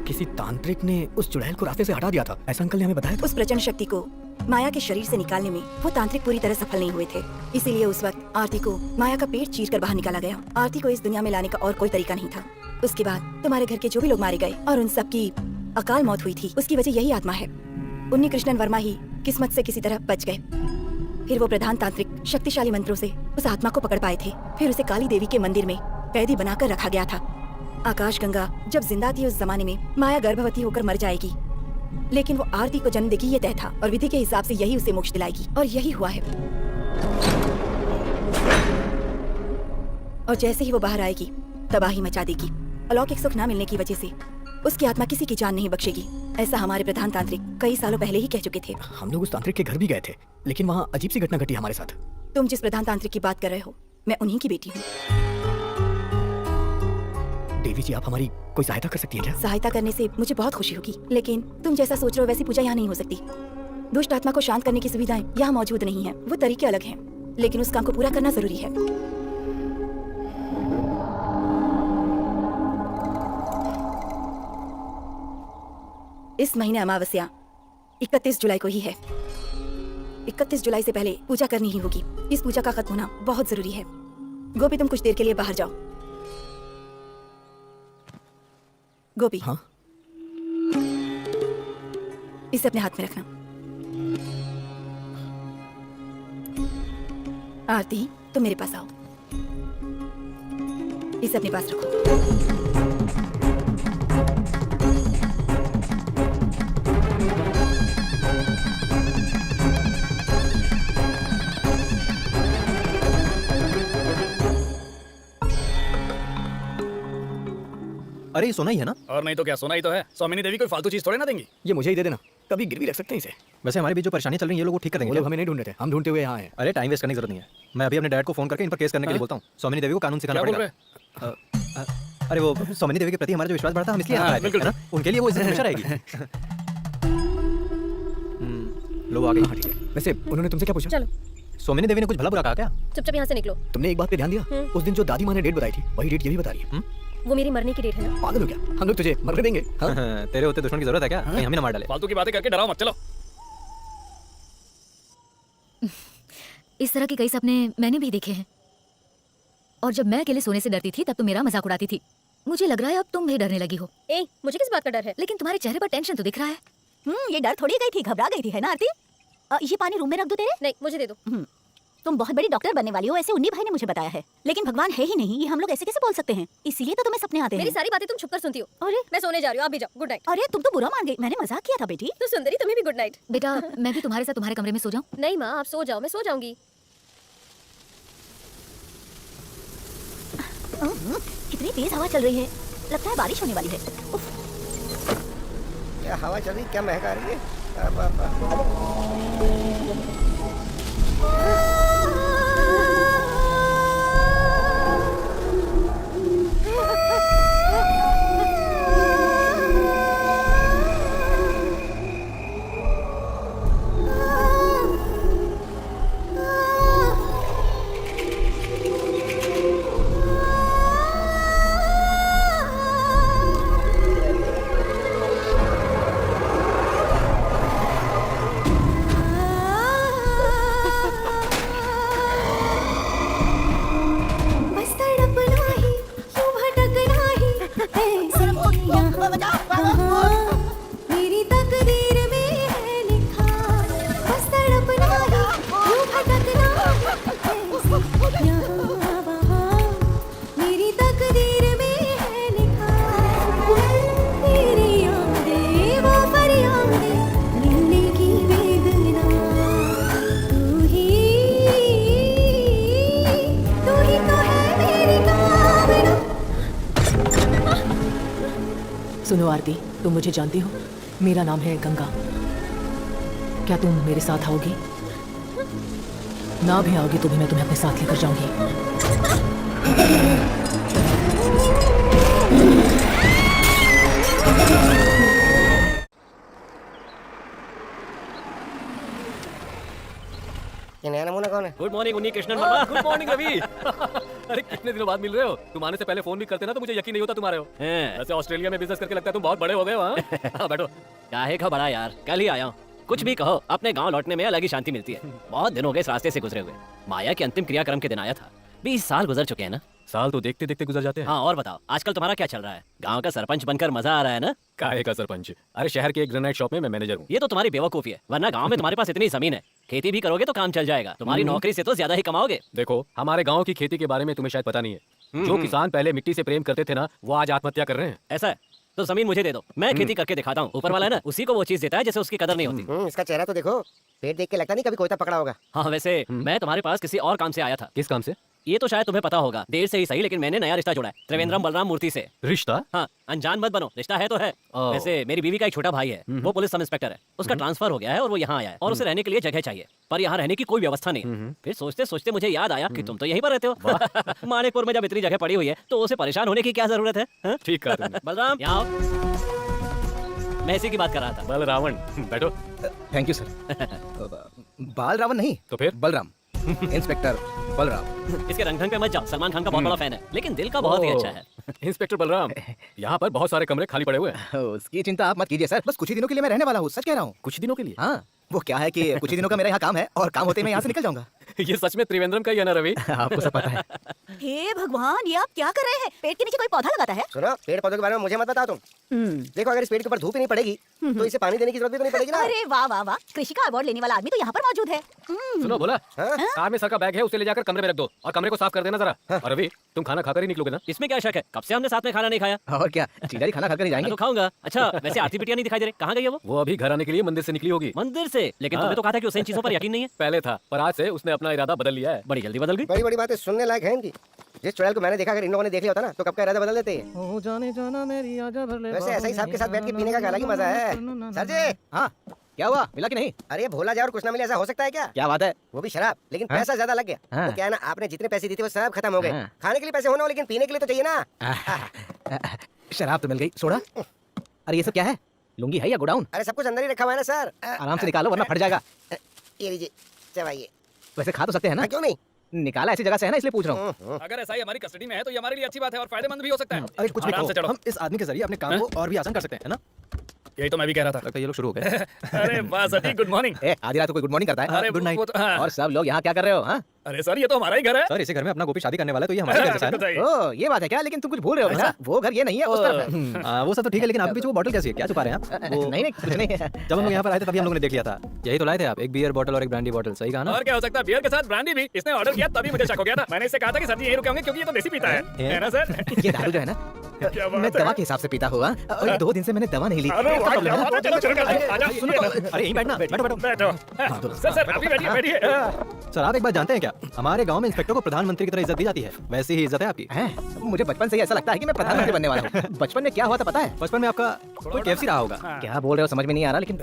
किसी तांत्रिक ने उस चुड़ैल को रास्ते से हटा दिया था, ऐसा अंकल ने हमें बताया था।
उस प्रचंड शक्ति को माया के शरीर से निकालने में वो तांत्रिक पूरी तरह सफल नहीं हुए थे। इसीलिए उस वक्त आरती को माया का पेट चीरकर बाहर निकाला गया। आरती को इस दुनिया में लाने का और कोई तरीका नहीं था। उसके बाद तुम्हारे घर के जो भी लोग मारे गए और उन सब की अकाल मौत हुई थी, उसकी वजह यही आत्मा है। उन्नी कृष्णन वर्मा ही किस्मत से किसी तरह बच गए। फिर वो प्रधान तांत्रिक शक्तिशाली मंत्रों से उस आत्मा को पकड़ पाए थे। फिर उसे काली देवी के मंदिर में कैदी बनाकर रखा गया था। आकाश गंगा जब जिंदा थी उस जमाने में माया गर्भवती होकर मर जाएगी, लेकिन वो आरती को जन्म देगी ये तय था और विधि के हिसाब से यही उसे मोक्ष दिलाएगी, और यही हुआ है। और जैसे ही वो बाहर आएगी तबाही मचा देगी। अलौकिक सुख ना मिलने की वजह से उसकी आत्मा किसी की जान नहीं बख्शेगी। ऐसा हमारे प्रधान तांत्रिक कई सालों पहले ही कह चुके थे।
हम लोग उस तांत्रिक के घर भी गए थे, लेकिन वहाँ अजीब सी घटना घटी हमारे साथ।
तुम जिस प्रधान तांत्रिक की बात कर रहे हो, मैं उन्हीं की बेटी हूँ।
देवी जी, आप हमारी कोई सहायता कर सकती हैं क्या?
सहायता करने से मुझे बहुत खुशी होगी, लेकिन तुम जैसा सोच रहे हो वैसी पूजा यहाँ नहीं हो सकती। दुष्ट आत्मा को शांत करने की सुविधाएं यहाँ मौजूद नहीं है। वो तरीके अलग हैं, लेकिन उस काम को पूरा करना जरूरी है। इस महीने अमावस्या 31 जुलाई को ही है। 31 जुलाई से पहले पूजा करनी ही होगी। इस पूजा का खत्म होना बहुत जरूरी है। गोपी, तुम कुछ देर के लिए बाहर जाओ। गोपी,
हाँ?
इसे अपने हाथ में रखना। आरती, तुम मेरे पास आओ। इसे अपने पास रखो।
अरे ये सोना ही है ना?
और नहीं तो क्या, सोना ही तो है। स्वामिनी देवी कोई फालतू चीज थोड़े ना देंगी।
ये मुझे ही दे देना, कभी गिरवी रख सकते हैं इसे।
वैसे हमारे बीच जो परेशानी चल रही है ये लोग वो ठीक कर
वो
देंगे
लोग
क्या?
हमें नहीं ढूंढ रहे थे, हम ढूंढते हुए यहाँ आए।
अरे टाइम वेस्ट करने की जरूरत नहीं है। मैं अभी अपने डैड को फोन करके इन पर केस करने के लिए बोलता हूँ। स्वामिनी देवी को कानून सिखाना
क्या बोल
पड़ेगा। अरे वो स्वामिनी देवी के प्रति हमारा जो विश्वास बढ़ता है हम इसलिए यहाँ आए थे,
बिल्कुल
है ना? उनके लिए वो इज्जत हमेशा रहेगी। लो आ गई।
ठीक है। वैसे उन्होंने तुमसे क्या पूछा?
चलो
स्वामिनी देवी ने कुछ भला बुरा कहा क्या?
चुपचाप यहाँ से निकलो।
तुमने एक बात पे ध्यान दिया? उस दिन जो दादी माँ ने डेट बताई थी वही डेट ये भी बता रही है।
वो मेरी मरने की डेट है ना।
पागल हो क्या? हम लोग तुझे मरने देंगे? हाँ?
तेरे होते दुश्मन की जरूरत है क्या? कहीं हमें ना मार डाले।
फालतू की बातें करके डराओ मत, चलो।
इस तरह के कई सपने मैंने भी देखे हैं। और जब मैं अकेले सोने से डरती थी तब तुम मेरा मजाक उड़ाती थी। मुझे लग रहा है अब तुम भी डरने लगी हो।
मुझे किस बात का डर है?
लेकिन तुम्हारे चेहरे पर टेंशन तो दिख रहा है।
ये डर थोड़ी गई थी, घबरा गई थी, है ना आरती? ये पानी रूम में रख दो तेरे।
नहीं, मुझे दे दो।
तुम बहुत बड़ी डॉक्टर बनने वाली हो, ऐसे उन्हीं भाई ने मुझे बताया है। लेकिन भगवान है ही नहीं, ये हम लोग ऐसे कैसे बोल सकते हैं? इसीलिए तो तुम्हें सपने आते हैं।
मेरी सारी बातें तुम छुप कर सुनती हो।
अरे
मैं सोने जा रही हूँ, आप भी जाओ। Good night.
अरे तुम तो बुरा मान गई, मैंने मजाक किया था बेटी।
तो सुंदरी तुम्हें भी गुड नाइट।
बेटा मैं भी तुम्हारे साथ तुम्हारे कमरे में सो जाऊं?
नहीं माँ, आप सो जाओ, मैं सो जाऊंगी।
कितनी तेज हवा चल रही है, लगता है बारिश होने वाली है।
क्या हवा चल रही, क्या महक आ रही है।
मेरी तकदीर में है लिखा, बस तड़पना ही, यूं भटकना ही, यहाँ वहाँ। मेरी तकदीर में है लिखा, मेरी यादें वो फरियादें, मिलने की वेदना। तू ही तो है मेरी कामना।
सुनो आरती, तुम मुझे जानती हो, मेरा नाम है गंगा। क्या तुम मेरे साथ आओगी? ना भी आओगी तो भी मैं तुम्हें अपने साथ लेकर जाऊंगी।
ये नया नमूना कौन है?
Good morning Unni Krishnan Varma. Good morning Ravi. अरे कितने दिनों बाद मिल रहे हो? तुम आने से पहले फोन भी करते ना तो मुझे यकीन नहीं होता तुम आ रहे हो। वैसे ऑस्ट्रेलिया में बिजनेस करके लगता है तुम बहुत बड़े हो गए हो। हाँ बैठो।
काहे का बड़ा यार, कल ही आया हूँ। कुछ भी कहो, अपने गांव लौटने में अलग ही शांति मिलती है। बहुत दिन हो गए इस रास्ते से गुजरे हुए। माया के अंतिम क्रियाक्रम के दिन आया था। 20 साल गुजर चुके हैं ना।
साल तो देखते देखते गुजर जाते हैं।
हाँ और बताओ, आजकल तुम्हारा क्या चल रहा है? गांव का सरपंच बनकर मजा आ रहा है ना?
काहे का सरपंच? अरे शहर के एक ग्रेनाइट शॉप में मैं मैनेजर हूँ।
ये तो तुम्हारी बेवकूफी है, वरना गांव में तुम्हारे पास इतनी जमीन है, खेती भी करोगे तो काम चल जाएगा। तुम्हारी नौकरी से तो ज्यादा ही कमाओगे।
देखो, हमारे गांव की खेती के बारे में तुम्हें शायद पता नहीं है। जो किसान पहले मिट्टी से प्रेम करते थे ना, वो आज आत्महत्या कर रहे हैं।
ऐसा है तो जमीन मुझे दे दो, मैं खेती करके दिखाता हूँ। ऊपर वाला है ना, उसी को वो चीज देता है जिसे उसकी कदर नहीं होती।
इसका चेहरा तो देखो, पेट देख के लगता नहीं कभी कोयता पकड़ा होगा।
हाँ वैसे मैं तुम्हारे पास किसी और काम से आया था।
किस काम से?
ये तो शायद तुम्हें पता होगा, देर से ही सही, लेकिन मैंने नया रिश्ता जोड़ा है त्रिवेंद्रम बलराम मूर्ति से।
रिश्ता?
हाँ, अनजान मत बनो, रिश्ता है तो है। वैसे मेरी बीवी का एक छोटा भाई है, वो पुलिस सब इंस्पेक्टर है। उसका ट्रांसफर हो गया है और वो यहाँ आया है और उसे रहने के लिए जगह चाहिए, पर यहाँ रहने की कोई व्यवस्था नहीं। फिर सोचते सोचते मुझे याद आया कि तुम तो यहीं पर रहते हो। मानिकपुर में जब इतनी जगह पड़ी हुई है तो उसे परेशान होने की क्या जरूरत है?
ठीक कहा।
बलराम यहाँ आओ। मैं इसी की बात कर रहा था।
बलरावण, बैठो।
Thank you sir. बाल रावण नहीं
तो फिर
बलराम। इंस्पेक्टर बलराम।
इसके रंग ढंग पे मत जाओ, सलमान खान का बहुत बड़ा फैन है, लेकिन दिल का बहुत ही अच्छा है।
इंस्पेक्टर बलराम, यहाँ पर बहुत सारे कमरे खाली पड़े हुए हैं।
उसकी चिंता आप मत कीजिए सर, बस कुछ ही दिनों के लिए मैं रहने वाला हूँ, सच कह रहा हूँ।
कुछ दिनों के लिए?
हाँ, वो क्या है कि कुछ ही दिनों का मेरा यहाँ काम है और काम होते ही मैं यहाँ से निकल जाऊंगा।
ये सच में त्रिवेंद्रम का ही है ना रवि?
आपको सब पता है।
हे भगवान, ये आप क्या कर रहे हैं? पेड़ के नीचे कोई पौधा लगाता है?
सुनो, पेड़ पौधों के बारे में मुझे मत बताओ तुम। देखो, अगर इस पेड़ के ऊपर धूप ही नहीं पड़ेगी तो इसे पानी देने की जरूरत भी तो नहीं पड़ेगी ना।
अरे वाह वाह वाह, कृषि का अवार्ड लेने वाला आदमी तो यहाँ पर मौजूद है।
सुनो बोला, कार में सर का बैग है, उसे ले जाकर कमरे में रख दो और कमरे को साफ कर देना जरा। और रवि, तुम खाना खाकर ही निकलोगे ना?
इसमें क्या शक है, कब से हमने साथ में खाना नहीं खाया।
और क्या, जीजा जी खाना खाकर ही जाएंगे।
तो खाऊंगा। अच्छा वैसे आरती बिटिया नहीं दिखाई दे रही, कहाँ गई है वो?
वो अभी घर आने के लिए मंदिर से निकली होगी।
मंदिर से? लेकिन तुमने तो कहा था कि उसे इन चीजों पर यकीन नहीं है।
पहले था, पर आज से उसने अपना इरादा बदल लिया है।
बड़ी जल्दी बदल गई।
बड़ी बड़ी बातें सुनने लायक है इनकी। जिस चुड़ैल को मैंने देखा, अगर इन लोगों ने देख लिया होता ना तो कब का इरादा बदल देते हैं।
ओ जाने जाना मेरी आजा भर ले।
वैसे ऐसा ही साहब के साथ बैठ के पीने का अलग ही मजा है। सर जी,
हाँ क्या हुआ, मिला कि नहीं?
अरे भोला जाए और कुछ ना मिले, ऐसा हो सकता है क्या?
क्या बात है?
वो भी शराब, लेकिन
हाँ?
पैसा ज्यादा लग गया।
हाँ?
वो क्या है ना, आपने जितने पैसे दिए थे वो सब खत्म हो गए।
हाँ?
खाने के लिए पैसे होना हो, लेकिन पीने के लिए तो चाहिए ना।
शराब तो मिल गई, सोडा? अरे ये सब क्या है? लुंगी है या गोडाउन?
अरे सब कुछ अंदर ही रखा हुआ है ना सर।
आराम से निकालो वरना फट जाएगा।
ये लीजिए, चबाइए।
वैसे खा तो सकते हैं ना?
क्यों नहीं?
निकाला ऐसी जगह से है ना, इसलिए पूछ रहा हूँ।
अगर ऐसा ही हमारी कस्टडी में है तो ये हमारे लिए अच्छी बात है और फायदेमंद भी हो सकता है।
अरे कुछ भी
आराम से
कहो,
चढ़ो।
हम इस आदमी के जरिए अपने काम को और भी आसान कर सकते हैं, है ना?
यही तो मैं भी कह रहा था।
लगता है ये लोग शुरू हो गए।
अरे वाह सर जी, गुड मॉर्निंग।
आधी रात को कोई गुड मॉर्निंग करता है?
अरे
गुड नाइट।
वो तो- हाँ।
और सब लोग यहाँ क्या कर रहे हो? हाँ?
अरे सर ये तो हमारा ही घर है।
सर इसी घर में अपना गोपी शादी करने वाला है, तो ये हमारे घर जैसा है ना?
ओ ये बात है क्या? लेकिन तुम कुछ भूल रहे हो बेटा, वो घर ये नहीं है, उस तरफ है।
वो सब तो ठीक है, लेकिन आपके पीछे वो बॉटल कैसी है? क्या छुपा रहे हैं आप? वो
नहीं नहीं कुछ नहीं है।
जब हम लोग यहाँ पर आए थे तभी हम लोगों ने देख लिया था। यही तो लाए थे आप, एक बियर बॉटल और एक ब्रांडी बॉटल, सही कहा ना?
और क्या हो सकता है, बियर के साथ ब्रांडी भी। इसने ऑर्डर किया तभी मुझे शक हो गया था। मैंने इससे कहा था कि सर जी यहीं रुके होंगे क्योंकि ये तो देसी पीता है ना सर?
ये दारू जो है ना,
क्या बात
मैं
है?
दवा के हिसाब से पीता हुआ, और 2 दिन से मैंने दवा नहीं ली।
अरे वाह, क्या बात है, चलो शुरू करते हैं। आजा, सुनो तो।
अरे यहीं बैठना, बैठो बैठो
बैठो। सर अभी बैठिए बैठिए।
सर आप एक बात जानते हैं क्या, हमारे गांव में इंस्पेक्टर को प्रधानमंत्री की तरह इज्जत दी जाती है, वैसी ही इज्जत है आपकी।
मुझे बचपन से ही ऐसा लगता है कि मैं प्रधानमंत्री बनने वाला हूँ। बचपन में क्या हुआ था पता है?
बचपन में आपका कोई KFC रहा होगा।
क्या बोल रहे हो समझ में नहीं आ रहा, लेकिन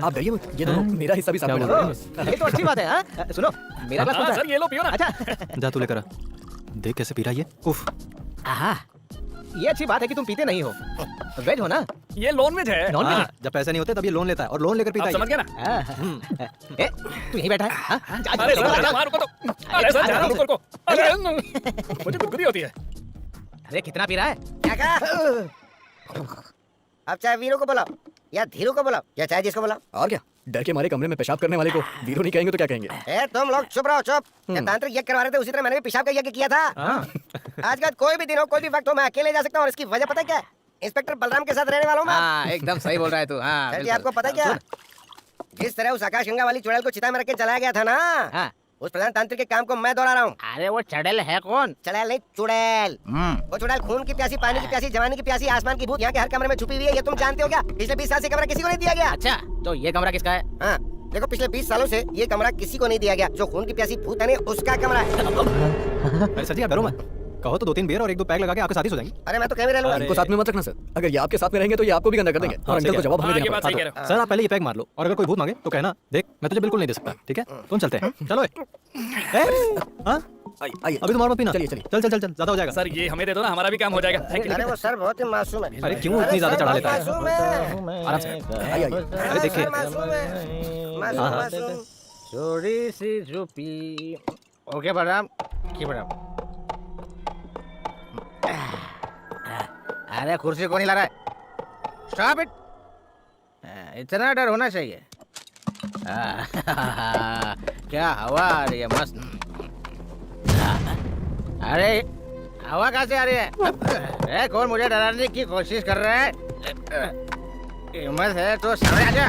आप डरिए, ये तो मेरा हिस्सा भी साथ में डाल दो।
ये तो अच्छी बात है। हाँ? सुनो मेरा ग्लास कौन सा है?
सर ये लो पियो ना।
अच्छा
जा तू लेकर आ। देख कैसे पी रहा है ये। उफ।
आहा, ये अच्छी बात है कि तुम पीते नहीं हो, वेज हो ना?
ये नॉन वेज है।
Non veg?
जब पैसे नहीं होते तब ये लोन लेता है और लोन लेकर पीता
आप
है।
समझ गए ना?
ए, तू यहीं बैठा है? हाँ? जा,
अरे
जा,
सर
जा,
वहाँ रुको तो। अरे सर जा रुको रुको। अरे मुझे गुदगुदी होती है।
अरे कितना पी रहा है?
क्या कहा? अब चाहे वीरों को बुलाओ या धीरू को बुलाओ या चाहे जिसको बुलाओ।
और क्या, डर के हमारे कमरे में पेशाब करने वाले को वीरो नहीं कहेंगे तो क्या कहेंगे?
ए तुम लोग चुप रहो, चुप। जब तांत्रिक यज्ञ करवा रहे थे उसी तरह मैंने भी पेशाब का यज्ञ किया था। आज का कोई भी दिन हो, कोई भी वक्त हो, मैं अकेले जा सकता हूँ। और इसकी वजह पता है क्या है? इंस्पेक्टर बलराम के साथ रहने वाला हूँ मैं।
हाँ एकदम सही बोल रहा है तू। हाँ
सर जी आपको पता है क्या, जिस तरह उस आकाशगंगा वाली चुड़ैल को चिता में रख के चलाया गया था ना,
हाँ।
उस प्रधान तांत्रिक के काम को मैं दोहरा रहा हूँ।
अरे वो चढ़ेल है कौन?
चुड़ैल नहीं, चुड़ैल। वो चुड़ैल खून की प्यासी, पानी की प्यासी, जवानी की प्यासी, आसमान की भूत यहाँ के हर कमरे में छुपी हुई है। ये तुम जानते हो क्या? पिछले 20 साल से कमरा किसी को नहीं दिया गया।
अच्छा तो ये कमरा किसका है?
हाँ देखो, पिछले 20 सालों से ये कमरा किसी को नहीं दिया गया। जो खून की प्यासी भूत है ना, उसका कमरा है।
अरे सर जी आप डरो मत, कहो तो 2-3 बियर और 1-2 पैक लगा के आपके साथ ही सो जाएंगे।
अरे मैं तो कह भी रहा हूँ।
इनको साथ में मत रखना सर, अगर ये आपके साथ में रहेंगे तो ये आपको भी गंदा कर देंगे और अंकल को जवाब हमें देना पड़ेगा। सर आप पहले ये पैक मार लो और अगर कोई भूत मांगे तो कहना, देख मैं तुझे बिल्कुल नहीं दे सकता, ठीक है? तुम चलते हैं, चलो। अभी तुम और मत पीना। चलिए चलिए, चल चल चल, ज्यादा हो जाएगा।
सर ये हमें दे दो ना, हमारा भी काम हो जाएगा। Thank you.
अरे वो सर बहुत ही मासूम है।
अरे क्यों इतनी ज्यादा चढ़ा लेता है?
मासूम है।
आराम से, आइए आइए। अरे देखिए,
मासूम है, मासूम मासूम।
थोड़ी सी चुप्पी। ओके बलराम, की बलराम। अरे कुर्सी को नहीं ला रहा है? Stop it. इतना डर होना चाहिए। क्या हवा आ रही है मस्त। अरे हवा कहाँ से आ रही है? अरे कौन मुझे डराने की कोशिश कर रहा है? हिम्मत है तो सामने आ जा।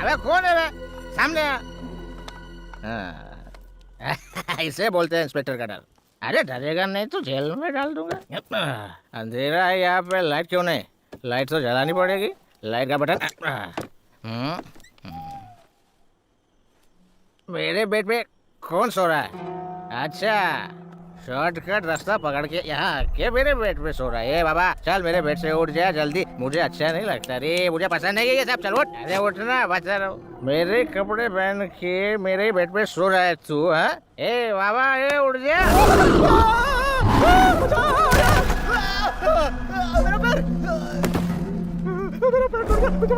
अबे कौन है बे? सामने आ। इसे बोलते हैं इंस्पेक्टर का डर। अरे डरेगा नहीं तो जेल में डाल दूंगा। अंधेरा है यहाँ पे, लाइट क्यों नहीं? लाइट तो जलानी पड़ेगी। लाइट का बटन। मेरे बेड पे कौन सो रहा है? अच्छा शॉर्टकट रास्ता पकड़ के यहाँ के मेरे बेड पे सो रहा है। बाबा चल मेरे बेड से उठ जा जल्दी, मुझे अच्छा नहीं लगता रे, मुझे पसंद नहीं है ये सब। चल उठ। अरे उठना, बचा रहो। मेरे कपड़े पहन के मेरे बेड पे सो रहा है तू? हाँ ए बाबा ए उठ जा। मेरा पैर, मेरा पैर, मुझे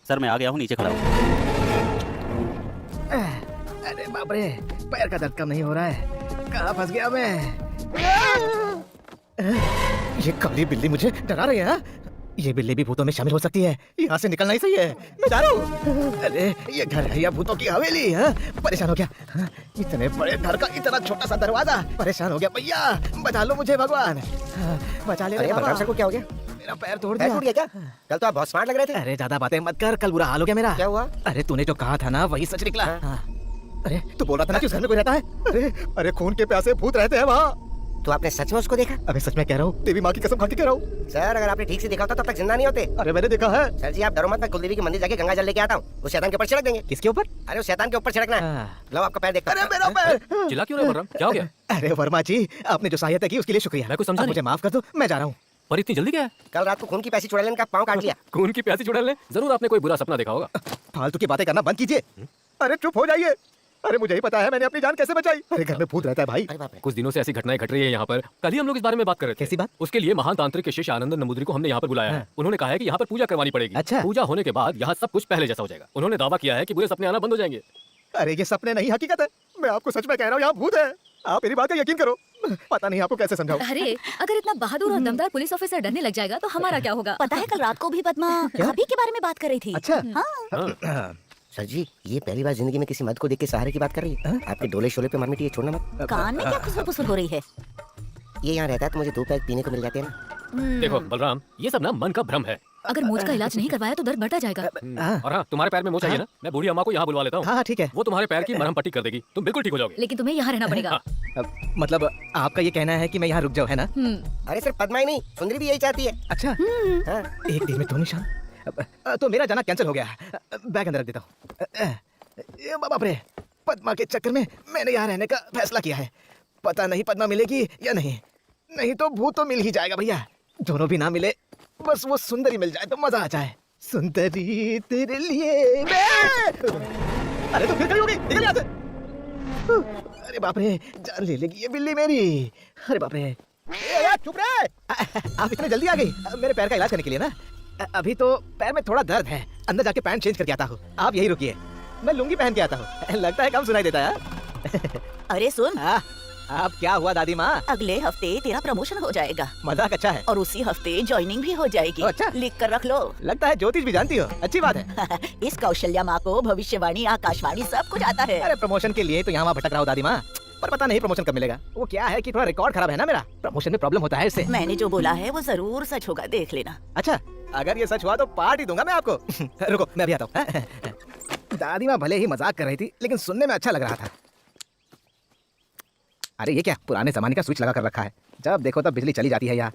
सर मैं आ गया हूँ, नीचे खड़ा हूँ।
अरे बाप रे, पैर का दर्द कम नहीं हो रहा है। कहाँ फंस गया मैं? ये काली बिल्ली मुझे डरा रही है।
ये बिल्ली भी भूतों में शामिल हो सकती है। यहाँ से निकलना ही सही है। मैं जा रहा हूँ। अरे ये घर है या भूतों की हवेली है? परेशान हो गया। हाँ, इतने बड़े घर का इतना छोटा सा दरवाजा। परेशान हो गया भैया, बचा लो मुझे भगवान। हाँ, बचा ले।
बलराम सर को क्या हो गया?
मेरा पैर तोड़
पैर
दिया।
टूट गया क्या? कल तो आप बहुत स्मार्ट लग रहे थे।
अरे ज्यादा बातें मत कर, कल बुरा हाल हो गया मेरा।
क्या हुआ?
अरे तूने जो कहा था ना वही सच निकला। हाँ। अरे तू बोल रहा था ना कि उस घर में कोई रहता है। अरे खून के प्यासे भूत रहते हैं वहाँ।
तो आपने सच में उसको देखा?
अबे सच में कह रहा हूँ, देवी माँ की कसम खा के कह रहा हूँ।
सर अगर आपने ठीक से देखा होता तब तक जिंदा नहीं होते।
अरे मैंने देखा है।
सर जी आप डरो मत, मैं कुलदेवी के मंदिर जाके गंगा जल लेके आता हूँ। उस शैतान के ऊपर छिड़क देंगे।
किसके ऊपर?
अरे उस शैतान के ऊपर छिड़कना है। लो आपका पैर देखो।
अरे मेरा पैर।
चिल्ला क्यों रहे हो बलराम? क्या हो गया?
अरे वर्मा जी, आपने जो सहायता की उसके लिए शुक्रिया।
मैं कुछ समझा
अब मुझे माफ कर दो, मैं जा रहा हूँ।
पर इतनी जल्दी क्या है?
कल रात को खून की प्यासी चुड़ैल ने पाँव काट लिया।
खून की प्यासी चुड़ैल ने? जरूर आपने कोई बुरा सपना देखा होगा।
फालतू की बातें करना बंद कीजिए। अरे चुप हो जाइए। अरे मुझे ही पता है मैंने अपनी जान कैसे बचाई। अरे घर में भूत रहता है भाई।
कुछ दिनों से ऐसी घटनाएं घट रही है यहाँ पर। कल ही हम लोग इस बारे में बात कर रहे थे।
कैसी बात?
उसके लिए महान तांत्रिक शिष्य आनंद नंबूदरी को हमने यहाँ पर बुलाया है। उन्होंने कहा है कि यहाँ पर पूजा करवानी पड़ेगी।
अच्छा।
पूजा होने के बाद यहाँ सब कुछ पहले जैसा हो जाएगा। उन्होंने दावा किया है कि बुरे सपने आना बंद हो जाएंगे।
अरे ये सपने नहीं हकीकत है। मैं आपको सच में कह रहा हूँ, यहाँ भूत है। आप मेरी बात का यकीन करो। पता नहीं आपको कैसे समझाऊं।
अरे अगर इतना बहादुर और दमदार पुलिस ऑफिसर डरने लग जाएगा तो हमारा क्या होगा?
पता है कल रात को भी पद्मा भाभी के बारे में बात कर रही थी।
अच्छा।
हाँ।
सर जी ये पहली बार जिंदगी में किसी मर्द को देख के सहारे की बात कर रही है। आपके डोले शोले पे मरने की छोड़ना मत।
कान में क्या खुसर-पुसर हो रही है?
ये यहाँ रहता है तो मुझे 2 पैक पीने को मिल जाते हैं ना।
देखो बलराम, ये सब ना मन का भ्रम है।
अगर मोच का इलाज नहीं करवाया तो दर्द बढ़ता जाएगा।
और हाँ, तुम्हारे पैर में मोच आई है ना, मैं बूढ़ी अम्मा को यहाँ बुलवा लेता हूँ।
हाँ ठीक है।
वो तुम्हारे पैर की मरहम पट्टी कर देगी, तुम बिल्कुल ठीक हो जाओगे।
लेकिन तुम्हें यहाँ रहना पड़ेगा।
मतलब आपका ये कहना है कि मैं यहाँ रुक जाऊँ, है ना?
अरे सिर्फ पद्मा ही नहीं, सुंदरी भी यही चाहती है।
अच्छा। एक दिन में 2 निशान। तो मेरा जाना कैंसिल हो गया। बैग अंदर रख देता हूँ। बाप रे, पद्मा के चक्कर में मैंने यहाँ रहने का फैसला किया है। पता नहीं पद्मा मिलेगी या नहीं। नहीं तो भूत तो मिल ही जाएगा भैया। दोनों भी ना मिले, बस वो सुंदरी मिल जाए तो मजा आ जाए। सुंदरी तेरे लिए अरे तो फिर खड़ी होगी, निकल यहाँ से। अरे बाप रे, जान ले लेगी ये बिल्ली मेरी। अरे बाप रे, चुप रहे। आप इतने जल्दी आ गई मेरे पैर का इलाज करने के लिए ना? अभी तो पैर में थोड़ा दर्द है, अंदर जाके पैंट चेंज करके आता हूँ। आप यही रुकिए, मैं लुंगी पहन के आता हूँ। लगता है कम सुनाई देता है।
अरे सुन,
आप क्या हुआ दादी माँ?
अगले हफ्ते तेरा प्रमोशन हो जाएगा।
मजाक अच्छा है।
और उसी हफ्ते ज्वाइनिंग भी हो जाएगी।
अच्छा।
लिख कर रख लो।
लगता है ज्योतिष भी जानती हो, अच्छी बात है।
इस कौशल्या माँ को भविष्यवाणी, आकाशवाणी सब कुछ आता है।
अरे प्रमोशन के लिए तो यहाँ वहाँ भटक रहा हूँ दादी माँ, पर पता नहीं प्रमोशन कब मिलेगा। वो क्या है कि थोड़ा रिकॉर्ड खराब है ना मेरा, प्रमोशन में प्रॉब्लम होता है इससे।
मैंने जो बोला है वो जरूर सच होगा, देख लेना।
अच्छा, अगर ये सच हुआ तो पार्टी दूंगा मैं आपको। रुको मैं भी आता हूँ। दादी माँ भले ही मजाक कर रही थी, लेकिन सुनने में अच्छा लग रहा था। अरे ये क्या पुराने जमाने का स्विच लगा कर रखा है, जब देखो तब बिजली चली जाती है यार।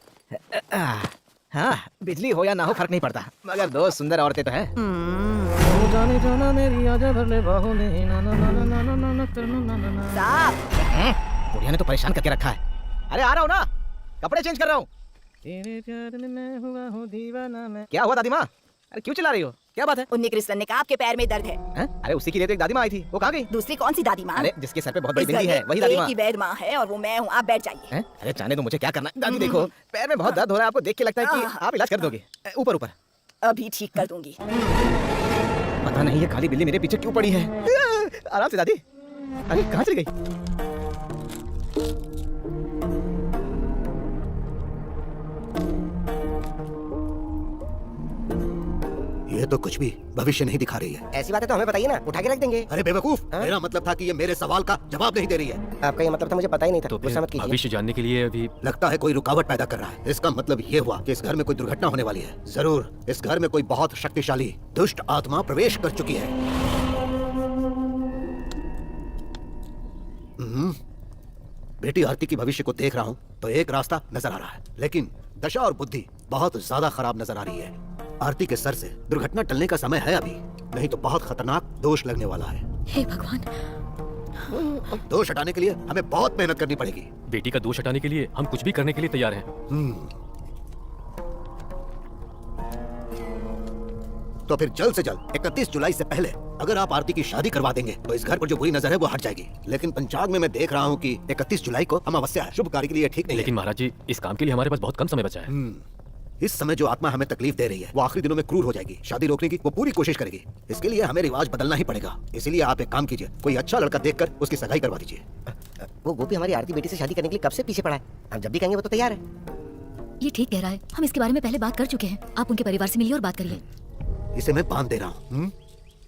हाँ, बिजली हो या ना हो फर्क नहीं पड़ता, मगर 2 सुंदर औरतें तो है। जाने जाना मेरी आजा भर ले बाहों में, ना ना ना ना ना ना ना ना ना ना। साहब, बुढ़िया ने तो परेशान करके रखा है। अरे आ रहा हूँ ना, कपड़े चेंज कर रहा हूँ। तेरे प्यार में मैं हुआ हूँ दीवाना मैं। क्या हुआ दादी माँ? अरे क्यों चिल्ला रही हो, क्या बात है?
उन्नी कृष्ण ने कहा आपके पैर में दर्द है।
अरे उसी के लिए तो एक दादी माँ आई थी, वो कहाँ गई?
दूसरी कौन सी दादी माँ?
अरे जिसके सर पे बहुत बड़ी बिंदी है, वही दादी माँ।
एक ही वैद माँ है और वो मैं हूँ, आप बैठ जाइए।
अरे जाने दो, मुझे क्या करना है। दादी देखो, पैर में बहुत दर्द हो रहा है, आपको देख के लगता है कि आप इलाज कर दोगे। ऊपर ऊपर
अभी ठीक कर दूंगी।
पता नहीं ये काली बिल्ली मेरे पीछे क्यों पड़ी है। आराम से दादी। अरे कहाँ चली गई?
ये तो कुछ भी भविष्य नहीं दिखा रही है।
ऐसी बातें तो हमें बताइए ना, उठा के रख देंगे।
अरे बेवकूफ, मेरा मतलब था कि ये मेरे सवाल का जवाब नहीं दे रही है।
आपका ये मतलब था, मुझे पता ही नहीं था।
तो
गुस्सा मत कीजिए।
भविष्य जानने के लिए अभी
लगता है कोई रुकावट पैदा कर रहा है। इसका मतलब ये हुआ कि इस घर में कोई दुर्घटना होने वाली है। जरूर इस घर में कोई बहुत शक्तिशाली दुष्ट आत्मा प्रवेश कर चुकी है। बेटी आरती की भविष्य को देख रहा हूँ तो एक रास्ता नजर आ रहा है, लेकिन दशा और बुद्धि बहुत ज्यादा खराब नजर आ रही है। आरती के सर से दुर्घटना टलने का समय है अभी, नहीं तो बहुत खतरनाक दोष लगने वाला है।
हे भगवान,
दोष हटाने के लिए हमें बहुत मेहनत करनी पड़ेगी।
बेटी का दोष हटाने के लिए हम कुछ भी करने के लिए तैयार हैं।
तो फिर जल्द से जल्द 31 जुलाई से पहले अगर आप आरती की शादी करवा देंगे तो इस घर पर जो बुरी नजर है वो हट जाएगी। लेकिन पंचांग में मैं देख रहा हूँ कि 31 जुलाई को अमावस्या है, शुभ कार्य के लिए ठीक नहीं।
लेकिन महाराज जी, इस काम के लिए हमारे पास बहुत कम समय बचा है।
इस समय जो आत्मा हमें तकलीफ दे रही है वो आखिरी दिनों में क्रूर हो जाएगी। शादी रोकने की वो पूरी कोशिश करेगी। इसके लिए हमें रिवाज बदलना ही पड़ेगा। इसीलिए आप एक काम कीजिए, कोई अच्छा लड़का देखकर उसकी सगाई करवा दीजिए।
वो गोपी हमारी आरती बेटी से शादी करने के लिए कब से पीछे पड़ा है। हम जब भी कहेंगे वो तो तैयार है।
ये ठीक कह रहा है, हम इसके बारे में पहले बात कर चुके हैं। आप उनके परिवार से मिलिए और बात करिए।
इसे मैं बांध दे रहा हूँ।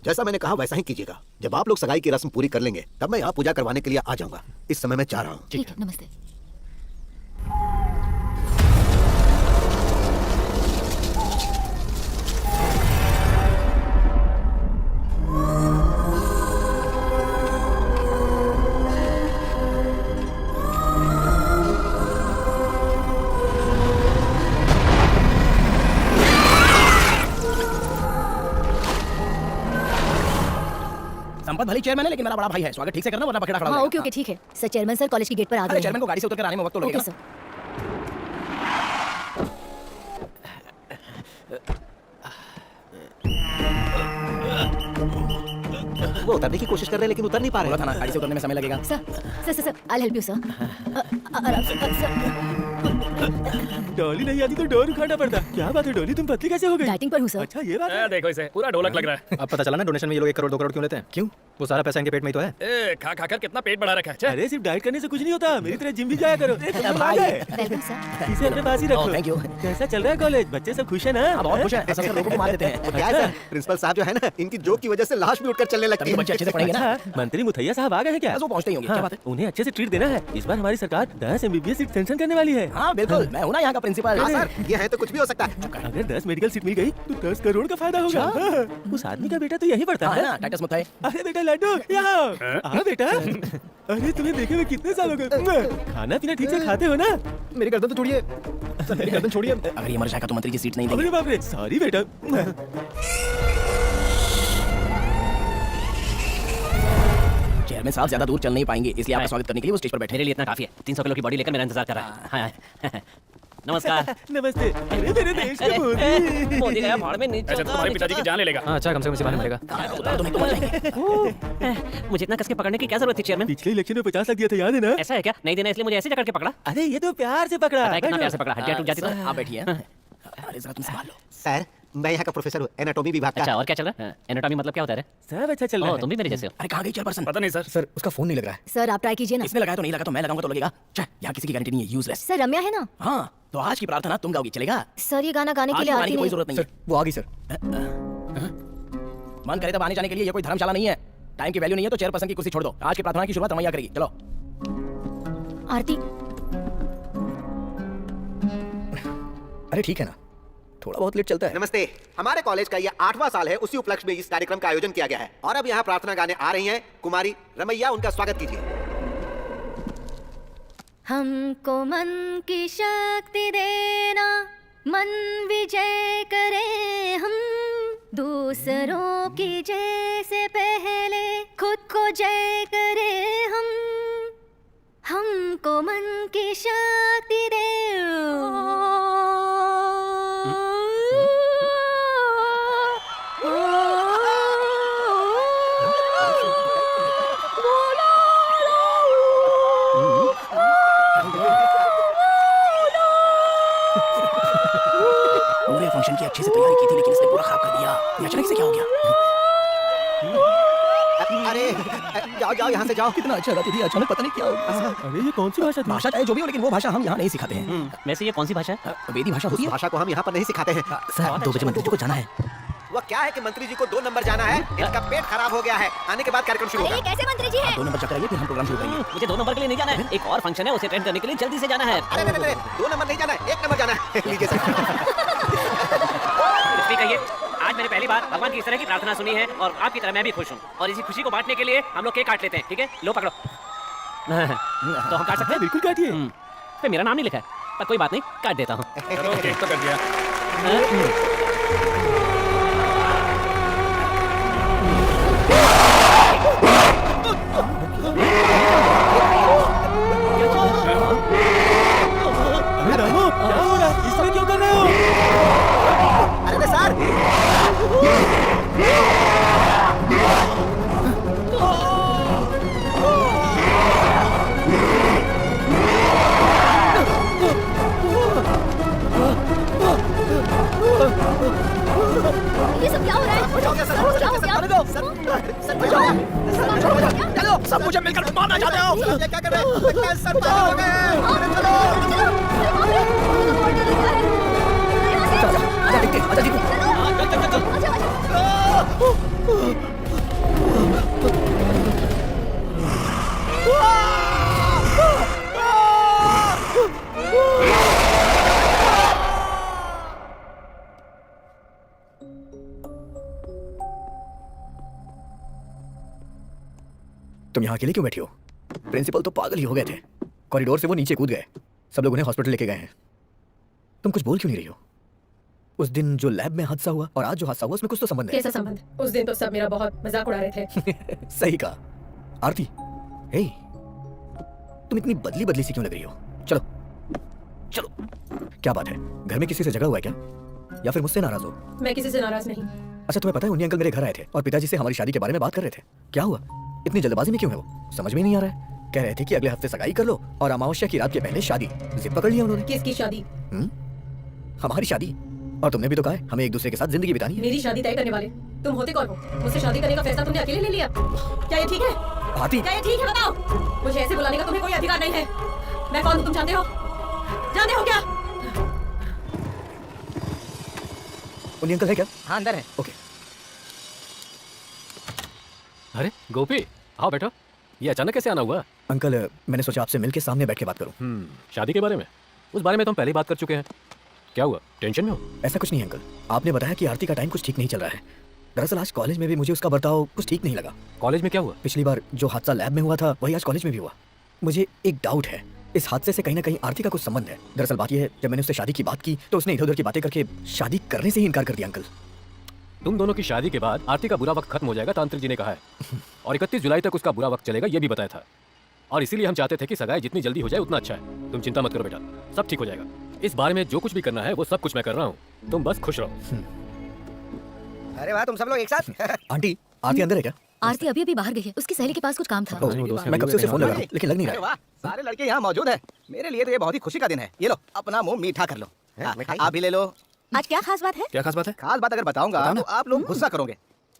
जैसा मैंने कहा वैसा ही कीजिएगा। जब आप लोग सगाई की रस्म पूरी कर लेंगे तब मैं यहाँ पूजा करवाने के लिए आ जाऊंगा। इस समय मैं चाह रहा हूँ।
ठीक है, नमस्ते।
संपत भली चेयरमैन है लेकिन मेरा बड़ा भाई है। स्वागत ठीक से करना वरना पकड़ा खड़ा हो
हाँ,
जाएगा।
ओके ठीक है सर। चेयरमैन सर कॉलेज की गेट पर आ गए
अरे
हैं।
चेयरमैन को गाड़ी से उतर कर आने में वक्त तो लगेगा।
Okay sir.
वो उतरने की कोशिश कर रहे हैं लेकिन उतर नहीं पा रहे।
बोला था ना गाड़ी से उतरने में समय लगेगा।
Sir I help you sir. आराम से
डॉली नहीं आती तो डोर उखाड़ना पड़ता। क्या बात है डॉली, तुम पतली कैसे हो गई?
डाइटिंग पर हूँ सर।
अच्छा ये बात है।
देखो इसे पूरा ढोलक लग रहा है।
अब पता चला ना डोनेशन में ये लोग 1 करोड़ 2 करोड़ क्यों लेते हैं।
क्यों?
वो सारा पैसा इनके पेट में ही तो है।
ए, खा खा कर कितना पेट बढ़ा रखा है।
अरे सिर्फ डाइट करने से कुछ नहीं होता, मेरी तरह जिम भी जाया करो।
Welcome sir.
इसे अपने पास ही रखो।
Thank you.
कैसा चल रहा है कॉलेज? बच्चे सब खुश है ना?
बहुत खुश है। असल में लोगों को मार देते हैं।
क्या है सर, प्रिंसिपल साहब जो है ना, इनकी जोक की वजह से लाश भी उठकर चलने लगती है।
बच्चे अच्छे से पढ़ेंगे ना।
मंत्री मुथैया साहब आ गए हैं क्या?
वो पहुंचते ही होंगे। क्या बात है?
उन्हें अच्छे से ट्रीट देना है। इस बार हमारी सरकार 10 MBBS सीट सैंक्शन करने वाली है।
हाँ बिल्कुल, मैं हूँ ना यहाँ का प्रिंसिपल।
हाँ सर, ये है तो कुछ भी हो सकता है।
अगर 10 मेडिकल सीट मिल गई तो 10 करोड़ का फायदा होगा। उस आदमी का बेटा तो यही पढ़ता
हाँ,
है
ना टाइटस मुथाई।
अरे बेटा लड्डू यहाँ आ बेटा। अरे तुम्हें देखे हुए कितने साल हो गए? खाना पीना ठीक से खाते हो ना?
मेरी गर्दन तो छोड़िए सर, मेरी गर्दन छोड़िए।
अगर ये मर जाएगा तो मंत्री जी सीट नहीं देंगे।
अरे बाप रे, सॉरी बेटा।
चेयरमैन साहब ज्यादा दूर चल नहीं पाएंगे, इसलिए आपका स्वागत करने के लिए वो स्टेज पर बैठे।
मेरे लिए इतना काफी है। 300 किलो की बॉडी लेकर मेरा इंतजार कर रहा है। हाँ, नमस्कार।
नमस्ते। अरे मेरे देश के मोदी।
मोदी गया भाड़ में नीचे।
अच्छा तो तुम्हारे पिताजी की जान ले लेगा।
हाँ अच्छा, कम से कम इसी बहाने मिलेगा।
मुझे इतना कसके पकड़ने की क्या जरूरत थी चेयरमैन?
पिछले इलेक्शन में 50 लाख दिया था, याद है ना?
ऐसा है क्या? नहीं देना इसलिए मुझे ऐसे जकड़ के पकड़ा?
अरे ये तो प्यार से पकड़ा।
पता है कितना प्यार से पकड़ा? हड्डियां टूट जाती तो।
आप बैठिए। अरे जरा तुम संभाल लो।
सर, मैं यहाँ का प्रोफेसर हूँ, एनाटॉमी विभाग का।
अच्छा और क्या चल रहा है? एनाटॉमी मतलब क्या होता है?
सब अच्छा चल रहा है।
तुम भी मेरे जैसे हो।
अरे कहाँ गई चेयरपर्सन?
पता नहीं सर।
सर उसका फोन नहीं लग रहा है।
सर आप ट्राई कीजिए ना।
इसने लगाया तो नहीं लगा तो मैं लगाऊंगा तो लगेगा। यहाँ किसी की गारंटी नहीं है, यूजलेस।
सर रम्या है ना?
हाँ तो आज की प्रार्थना तुम गाओगी, चलेगा?
सर ये गाना गाने के लिए आती
कोई
नहीं।
जरूरत नहीं है।
वो आ गई सर।
मन करे तब आने जाने के लिए, ये कोई धर्मशाला नहीं है। टाइम की वैल्यू नहीं है तो चेयरपर्सन की कुर्सी छोड़ दो। आज की प्रार्थना की शुरुआत रमैया करेगी। चलो
आरती।
अरे ठीक है ना, थोड़ा बहुत लेट चलता है।
नमस्ते, हमारे कॉलेज का ये 8वां साल है, उसी उपलक्ष्य में इस कार्यक्रम का आयोजन किया गया है। और अब यहाँ प्रार्थना गाने आ रही हैं कुमारी रमैया, उनका स्वागत कीजिए।
हमको मन की शक्ति देना, मन विजय करे हम, दूसरों की जय से पहले खुद को जय करे हम। हमको मन की शक्ति दे।
पूरे फंक्शन की अच्छे से तैयारी की थी लेकिन इसने पूरा खराब कर दिया। ये अचानक से क्या हो गया?
अरे जाओ जाओ, यहाँ से जाओ।
कितना अच्छा गाती थी, अचानक पता नहीं क्या हो गया।
अरे ये कौन सी भाषा थी?
भाषा चाहे जो भी हो लेकिन वो भाषा हम यहाँ नहीं सिखाते हैं।
वैसे ये कौन सी भाषा है?
वेदी भाषा होती है।
भाषा को हम यहाँ पर नहीं सिखाते हैं।
सर 2 बजे मंत्री जी को जाना है।
वह क्या है कि मंत्री जी को 2 नंबर जाना है, इनका पेट खराब हो गया है। आने के बाद कार्यक्रम शुरू होगा।
कैसे मंत्री जी है?
2 नंबर चक्कर आइए फिर हम प्रोग्राम शुरू करेंगे।
मुझे 2 नंबर के लिए नहीं जाना है। एक और फंक्शन है, उसे अटेंड करने के लिए जल्दी से जाना है।
अरे नहीं नहीं, 2 नंबर नहीं जाना है, 1 नंबर जाना है। लीजिए सर।
कुछ भी कहिए, आज मैंने पहली बार भगवान की इस तरह की प्रार्थना सुनी है और आपकी तरह मैं भी खुश हूँ। और इसी खुशी को बांटने के लिए हम लोग केक काट लेते हैं, ठीक है? लो पकड़ो। तो हम काट सकते हैं?
बिल्कुल काटिए।
पे मेरा नाम नहीं लिखा है, पर कोई बात नहीं, काट देता हूँ।
चलो केक तो कर दिया।
अरे रामो, क्या हो रहा है? इस तरह क्यों कर रहे हो?
अरे सर,
ये सब क्या हो रहा है? सर, क्या हो गया?
चलो सब मुझे मिलकर मारना चाहते हो।
ये क्या कर रहे हैं? सर पागल हो गए। चलो
तुम यहाँ अकेले क्यों बैठी हो? प्रिंसिपल तो पागल ही हो गए थे। कॉरिडोर से वो नीचे कूद गए। सब लोग उन्हें हॉस्पिटल लेके गए हैं। तुम कुछ बोल क्यों नहीं रही हो? उस दिन जो लैब में हादसा हुआ और आज जो हादसा हुआ उसमें कुछ तो संबंध है।
कैसा संबंध? उस दिन तो सब मेरा बहुत मजाक उड़ा रहे थे।
सही कहा। आरती, हे, तुम इतनी बदली बदली सी क्यों लग रही हो? चलो चलो, क्या बात है? घर में किसी से झगड़ा हुआ है क्या? या फिर मुझसे नाराज हो?
मैं किसी से नाराज नहीं।
अच्छा, तुम्हें पता है उन्हीं अंकल मेरे घर आए थे और पिताजी से हमारी शादी के बारे में बात कर रहे थे। क्या हुआ? इतनी जल्दबाजी में क्यों है वो? समझ में नहीं आ रहा है। कह रहे थे कि अगले हफ्ते सगाई कर लो और अमावस्या की रात के पहले शादी। जिद पकड़ लिया उन्होंने।
किसकी शादी?
हमारी शादी। और तुमने भी तो कहा है हमें एक दूसरे के साथ जिंदगी बितानी है।
मेरी शादी तय करने वाले तुम होते कौन हो? मुझसे शादी करने का फैसला तुमने अकेले ले लिया। क्या ये ठीक है?
आरती,
क्या ये ठीक है? बताओ। मुझे ऐसे बुलाने का तुम्हें कोई अधिकार नहीं है। मैं कौन हूँ तुम जानते हो? जानते हो क्या?
उन्हीं अंकल है क्या?
हाँ अंदर है।
ओके।
अरे गोपी, आओ बैठो। ये अचानक कैसे आना हुआ?
अंकल, मैंने सोचा आपसे मिलके सामने बैठ के बात करूं।
शादी के बारे में? उस बारे में तो हम पहले ही बात कर चुके हैं। क्या हुआ? टेंशन में हो?
ऐसा कुछ नहीं अंकल। आपने बताया कि आरती का टाइम कुछ ठीक नहीं चल रहा है। दरअसल आज कॉलेज में भी मुझे उसका बर्ताव कुछ ठीक नहीं लगा।
कॉलेज में क्या हुआ?
पिछली बार जो हादसा लैब में हुआ था वही आज कॉलेज में भी हुआ। मुझे एक डाउट है, इस हादसे से कहीं ना कहीं आरती का कुछ संबंध है। दरअसल बात यह है, जब मैंने उससे शादी की बात की तो उसने इधर उधर की बातें करके शादी करने से ही इनकार कर दिया। अंकल,
तुम दोनों की शादी के बाद आरती का बुरा वक्त खत्म हो जाएगा, तांत्रिक जी ने कहा है। और 31 जुलाई तक उसका बुरा वक्त चलेगा, ये भी बताया था। और इसीलिए हम चाहते थे कि सगाई जितनी जल्दी हो जाए उतना अच्छा है। तुम चिंता मत करो बेटा, सब ठीक हो जाएगा। इस बारे में जो कुछ भी करना है वो सब कुछ मैं कर रहा हूँ, तुम बस खुश रहो।
अरे वाह, तुम सब लोग एक साथ।
आंटी, आरती अंदर है क्या?
आरती अभी अभी बाहर गई है। उसकी सहेली के पास कुछ काम था।
मैं कब से उसे फोन लगा रहा हूं, लेकिन लग नहीं
अरे
रहा।
वाह, सारे लड़के यहाँ मौजूद हैं। मेरे लिए तो ये बहुत ही खुशी का दिन है। ये लो अपना मुंह मीठा कर लो। आप भी ले लो।
आज क्या खास बात है?
क्या खास बात है?
खास बात अगर बताऊंगा तो आप लोग गुस्सा करोगे।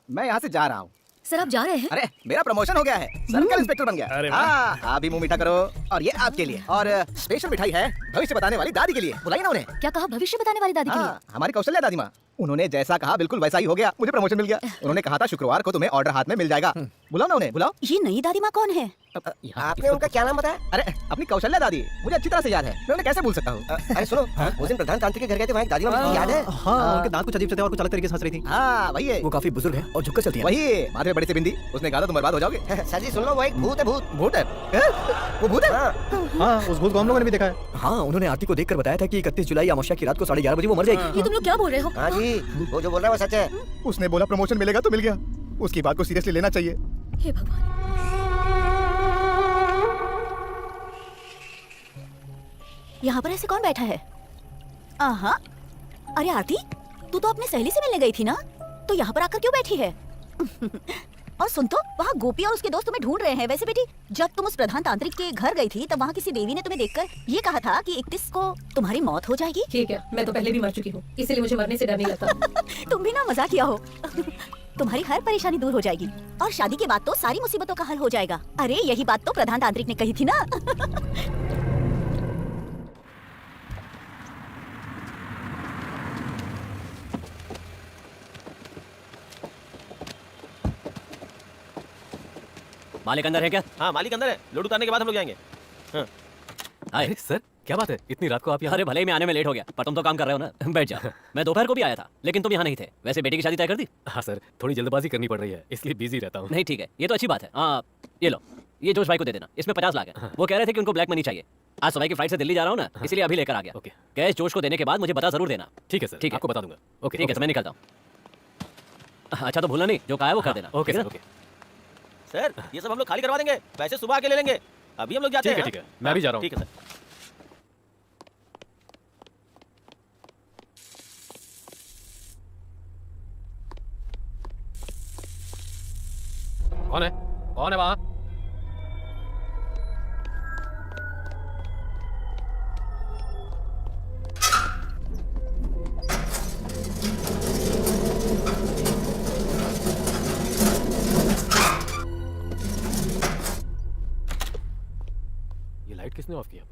मैं यहाँ से जा रहा हूँ।
सर, आप जा रहे हैं?
अरे मेरा प्रमोशन हो गया है, सर्कल इंस्पेक्टर बन गया।
अरे वाह।
हाँ, आप भी मुंह मीठा करो। और ये आपके लिए। और स्पेशल मिठाई है भविष्य बताने वाली दादी के लिए। बुलाई ना उन्हें।
क्या कहा? भविष्य बताने वाली दादी के लिए?
हाँ, हमारी कौशल्या दादी माँ। उन्होंने जैसा कहा बिल्कुल वैसा ही हो गया। मुझे प्रमोशन मिल गया। उन्होंने कहा था शुक्रवार को तुम्हें ऑर्डर हाथ में मिल जाएगा। बुलाओ ना उन्हें, बुलाओ।
ये नई दादी माँ कौन है?
आपने उनका क्या नाम बताया?
अरे अपनी कौशल्या दादी, मुझे अच्छी तरह से याद है। मैं उन्हें कैसे भूल सकता हूँ?
अरे सुनो, उस दिन प्रधान तांत्रिक के घर गए थे, वहाँ एक दादी माँ याद है?
हाँ, उनके दांत कुछ अजीब से थे और कुछ अलग तरीके से हंस रही थी।
हाँ वही है।
वो काफी बुजुर्ग है और झुककर चलती है।
वही माथे में बड़ी सी बिंदी। उसने कहा था तुम बर्बाद हो जाओगे।
सर जी सुन लो, वो एक भूत है। भूत?
भूत है? वो भूत है?
हाँ, उस भूत को हम लोगों ने भी देखा है।
हाँ, उन्होंने आरती को देखकर बताया था कि 31 जुलाई अमावस्या की रात को 11:30 बजे वो मर जाएगी।
ये तुम लोग क्या बोल रहे हो?
हाँ जी, वो जो बोल रहा है वो सच है।
उसने बोला प्रमोशन मिलेगा तो मिल गया। उसकी बात को सीरियसली लेना चाहिए।
हे भगवान।
यहाँ पर ऐसे कौन बैठा है? आहा, अरे आरती, तू तो अपनी सहेली से मिलने गई थी ना, तो यहाँ पर आकर क्यों बैठी है? और सुन तो, वहाँ गोपी और उसके दोस्त तुम्हें ढूंढ रहे हैं। वैसे बेटी, जब तुम उस प्रधान तांत्रिक के घर गई थी तब वहाँ किसी देवी ने तुम्हें देखकर ये कहा था कि 31 को तुम्हारी मौत हो जाएगी।
ठीक है, मैं तो पहले भी मर चुकी हूँ, इसीलिए मुझे मरने से डर नहीं लगता।
तुम भी ना मजाकिया हो। तुम्हारी हर परेशानी दूर हो जाएगी और शादी के बाद तो सारी मुसीबतों का हल हो जाएगा। अरे यही बात तो प्रधान तांत्रिक ने कही थी ना।
मालिक अंदर है क्या?
हाँ मालिक अंदर है। लोड उतारने के बाद हम लोग जाएंगे। हाँ।
अरे सर, क्या बात है? इतनी रात को आप यहाँ?
अरे भले ही मैं आने में लेट हो गया, पर तुम तो काम कर रहे हो ना। बैठ जा। मैं दोपहर को भी आया था, लेकिन तुम यहाँ नहीं थे। वैसे बेटी की शादी तय कर दी?
हाँ सर, थोड़ी जल्दबाजी करनी पड़ रही है, इसलिए बिजी रहता हूँ।
नहीं ठीक है, ये तो अच्छी बात है। हाँ ये लो, ये जोश भाई को दे देना, इसमें 50 लाख है। वो कह रहे थे कि उनको ब्लैक मनी चाहिए। आज सुबह की फ्लाइट से दिल्ली जा रहा हूँ ना, इसलिए अभी लेकर आ गया।
ओके।
कैश जोश को देने के बाद मुझे पता जरूर देना।
ठीक है सर,
ठीक है,
आपको बता दूंगा। ओके
ठीक है, तो मैं निकलता हूँ। अच्छा तो भूलना नहीं, जो कहा है वो कर देना।
Okay sir, okay.
सर ये सब हम लोग खाली करवा देंगे, पैसे सुबह आके ले लेंगे। अभी हम लोग जाते हैं।
ठीक है, मैं भी जा रहा हूँ।
ठीक है सर।
कौन है? कौन है वहाँ? किसने ऑफ किया?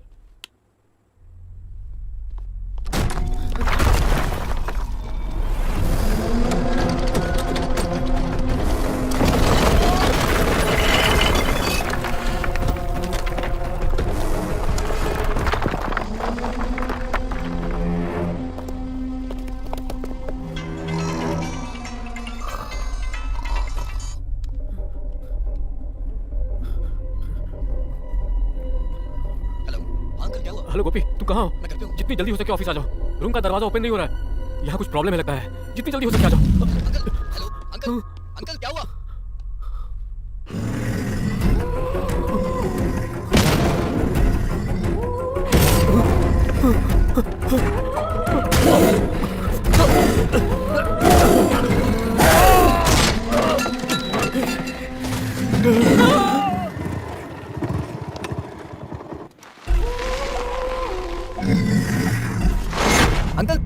हेलो गोपी, तुम कहाँ हो? जितनी जल्दी हो सके ऑफिस आ जाओ। रूम का दरवाजा ओपन नहीं हो रहा है। यहाँ कुछ प्रॉब्लम है लगता है। जितनी जल्दी हो सके आ जाओ।
अंकल क्या हुआ? अंकल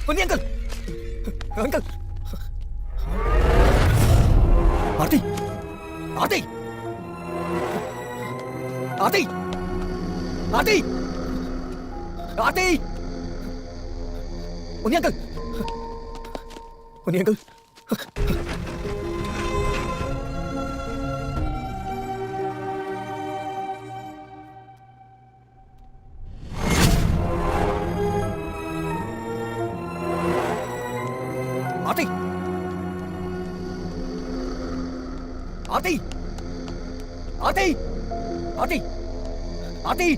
मुन्नी अंकल अंकल आरती आरती आरती आरती आरती मुन्नी अंकल आरती आरती आरती आरती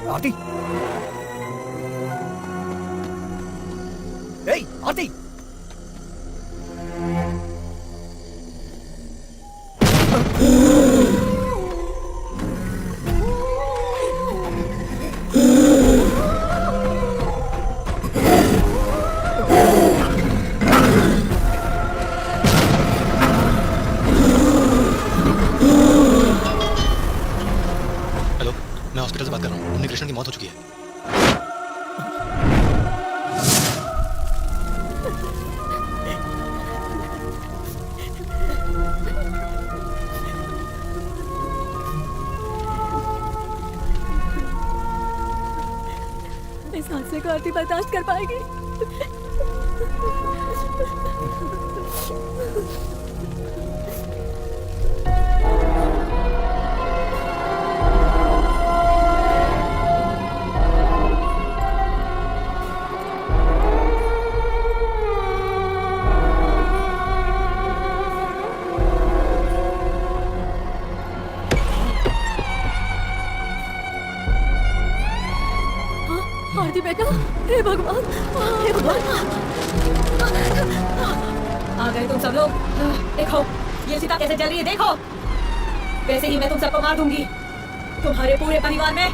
आरती ए आरती
मैं हॉस्पिटल से बात कर रहा हूँ। कृष्ण की मौत हो चुकी है।
इस हादसे को आरती बर्दाश्त कर पाएगी? आरती
आरती बेटा, हे भगवान, हे भगवान।
आ गए तुम सब लोग। देखो ये चिता कैसे जल रही है, देखो। वैसे ही मैं तुम सबको मार दूंगी। तुम्हारे पूरे परिवार में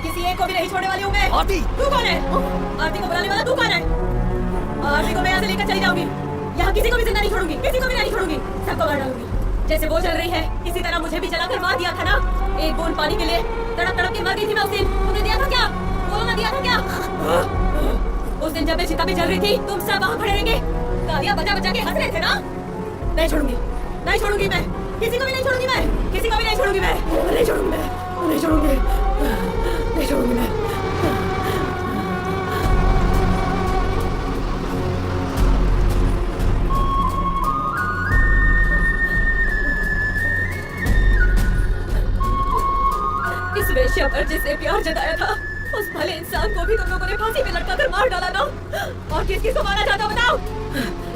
किसी एक को भी नहीं छोड़ने वाली हूँ मैं।
आरती,
तू कौन है? आरती को बुलाने वाला तू कौन है? आरती को मैं यहाँ से लेकर चली जाऊंगी। यहाँ किसी को भी जिंदा नहीं छोड़ूंगी, किसी को भी नहीं छोड़ूंगी, सबको मार डालूंगी। जैसे वो जल रही है इसी तरह मुझे भी जलाकर मार दिया था ना। एक बूंद पानी के लिए तड़प तड़प के मर गई थी मैं उस दिन। तुमने दिया था क्या? बोलो ना, दिया था क्या? उस दिन जब मैं चिता पे जल रही थी तुम सब वहाँ खड़े रहेंगे, तालियां बजा बजा के हंस रहे थे ना। नहीं छोड़ूंगी, नहीं छोड़ूंगी मैं, किसी को भी नहीं छोड़ूंगी मैं, किसी को भी नहीं छोड़ूंगी मैं, नहीं छोड़ूंगी मैं, नहीं छोड़ूंगी, नहीं छोड़ूंगी मैं। इस वेश्या पर जिसने प्यार जताया था उस भले इंसान को भी तुम लोगों ने फांसी पे लटका कर मार डाला ना। और किस किस को मारना चाहते हो बताओ,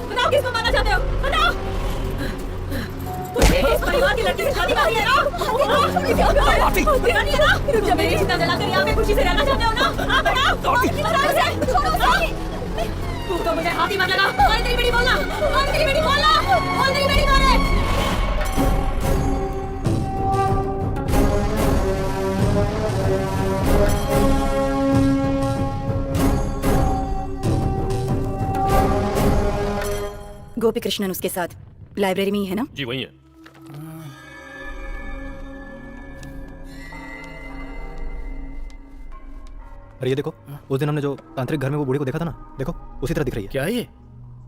बताओ किसको मारना चाहते हो, बताओ। तुमने इस परिवार की लड़की से शादी कर ली है ना, जब मेरी चिता जलाकर यहाँ पे खुशी से रहना चाहते हो ना, आप बताओ। तू तो मुझे हाथी मत लगा। कौन तेरी बेटी बोलना, कौन तेरी बेटी बोलना, कौन तेरी बेटी कौन है? गोपी कृष्णन उसके साथ लाइब्रेरी में ही है ना?
जी वही है।
अरे ये देखो, उस दिन हमने जो तांत्रिक घर में वो बूढ़ी को देखा था ना, देखो उसी तरह दिख रही है।
क्या है ये?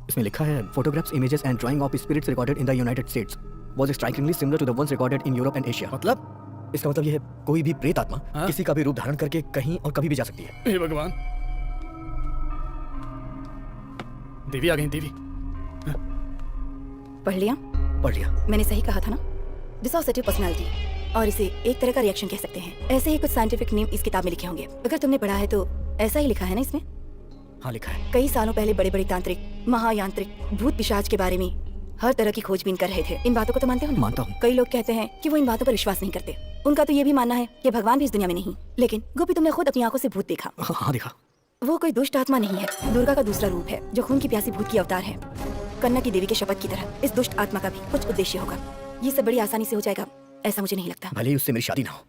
इसमें लिखा है photographs, images and drawing of spirits recorded in the United States was strikingly similar to the ones recorded in Europe and Asia. मतलब इसका मतलब ये है कोई भी प्रेत आत्मा किसी का भी रूप धारण करके कहीं और कभी भी जा सकती है।
हे भगवान, देवी आ गई। देवी
पढ़ लिया?
पढ़ लिया।
मैंने सही कहा था ना, डिसोसिएटिव पर्सनालिटी, और इसे एक तरह का रिएक्शन कह सकते हैं। ऐसे ही कुछ साइंटिफिक नेम इस किताब में लिखे होंगे। अगर तुमने पढ़ा है तो ऐसा ही लिखा है ना इसमें?
हाँ लिखा है।
कई सालों पहले बड़े बड़े तांत्रिक, महायांत्रिक, भूत पिशाच के बारे में हर तरह की खोजबीन कर रहे थे। इन बातों को तो मानते हो ना?
मानता हूँ।
कई लोग कहते हैं कि वो इन बातों पर विश्वास नहीं करते। उनका तो ये भी मानना है कि भगवान भी इस दुनिया में नहीं। लेकिन गोपी, तुमने खुद अपनी आंखों से भूत देखा।
हाँ देखा।
वो कोई दुष्ट आत्मा नहीं है, दुर्गा का दूसरा रूप है जो खून की प्यासी भूत की अवतार है। कन्ना की देवी के शपथ की तरह इस दुष्ट आत्मा का भी कुछ उद्देश्य होगा। ये सब बड़ी आसानी से हो जाएगा ऐसा मुझे नहीं लगता।
भले ही उससे मेरी शादी ना हो,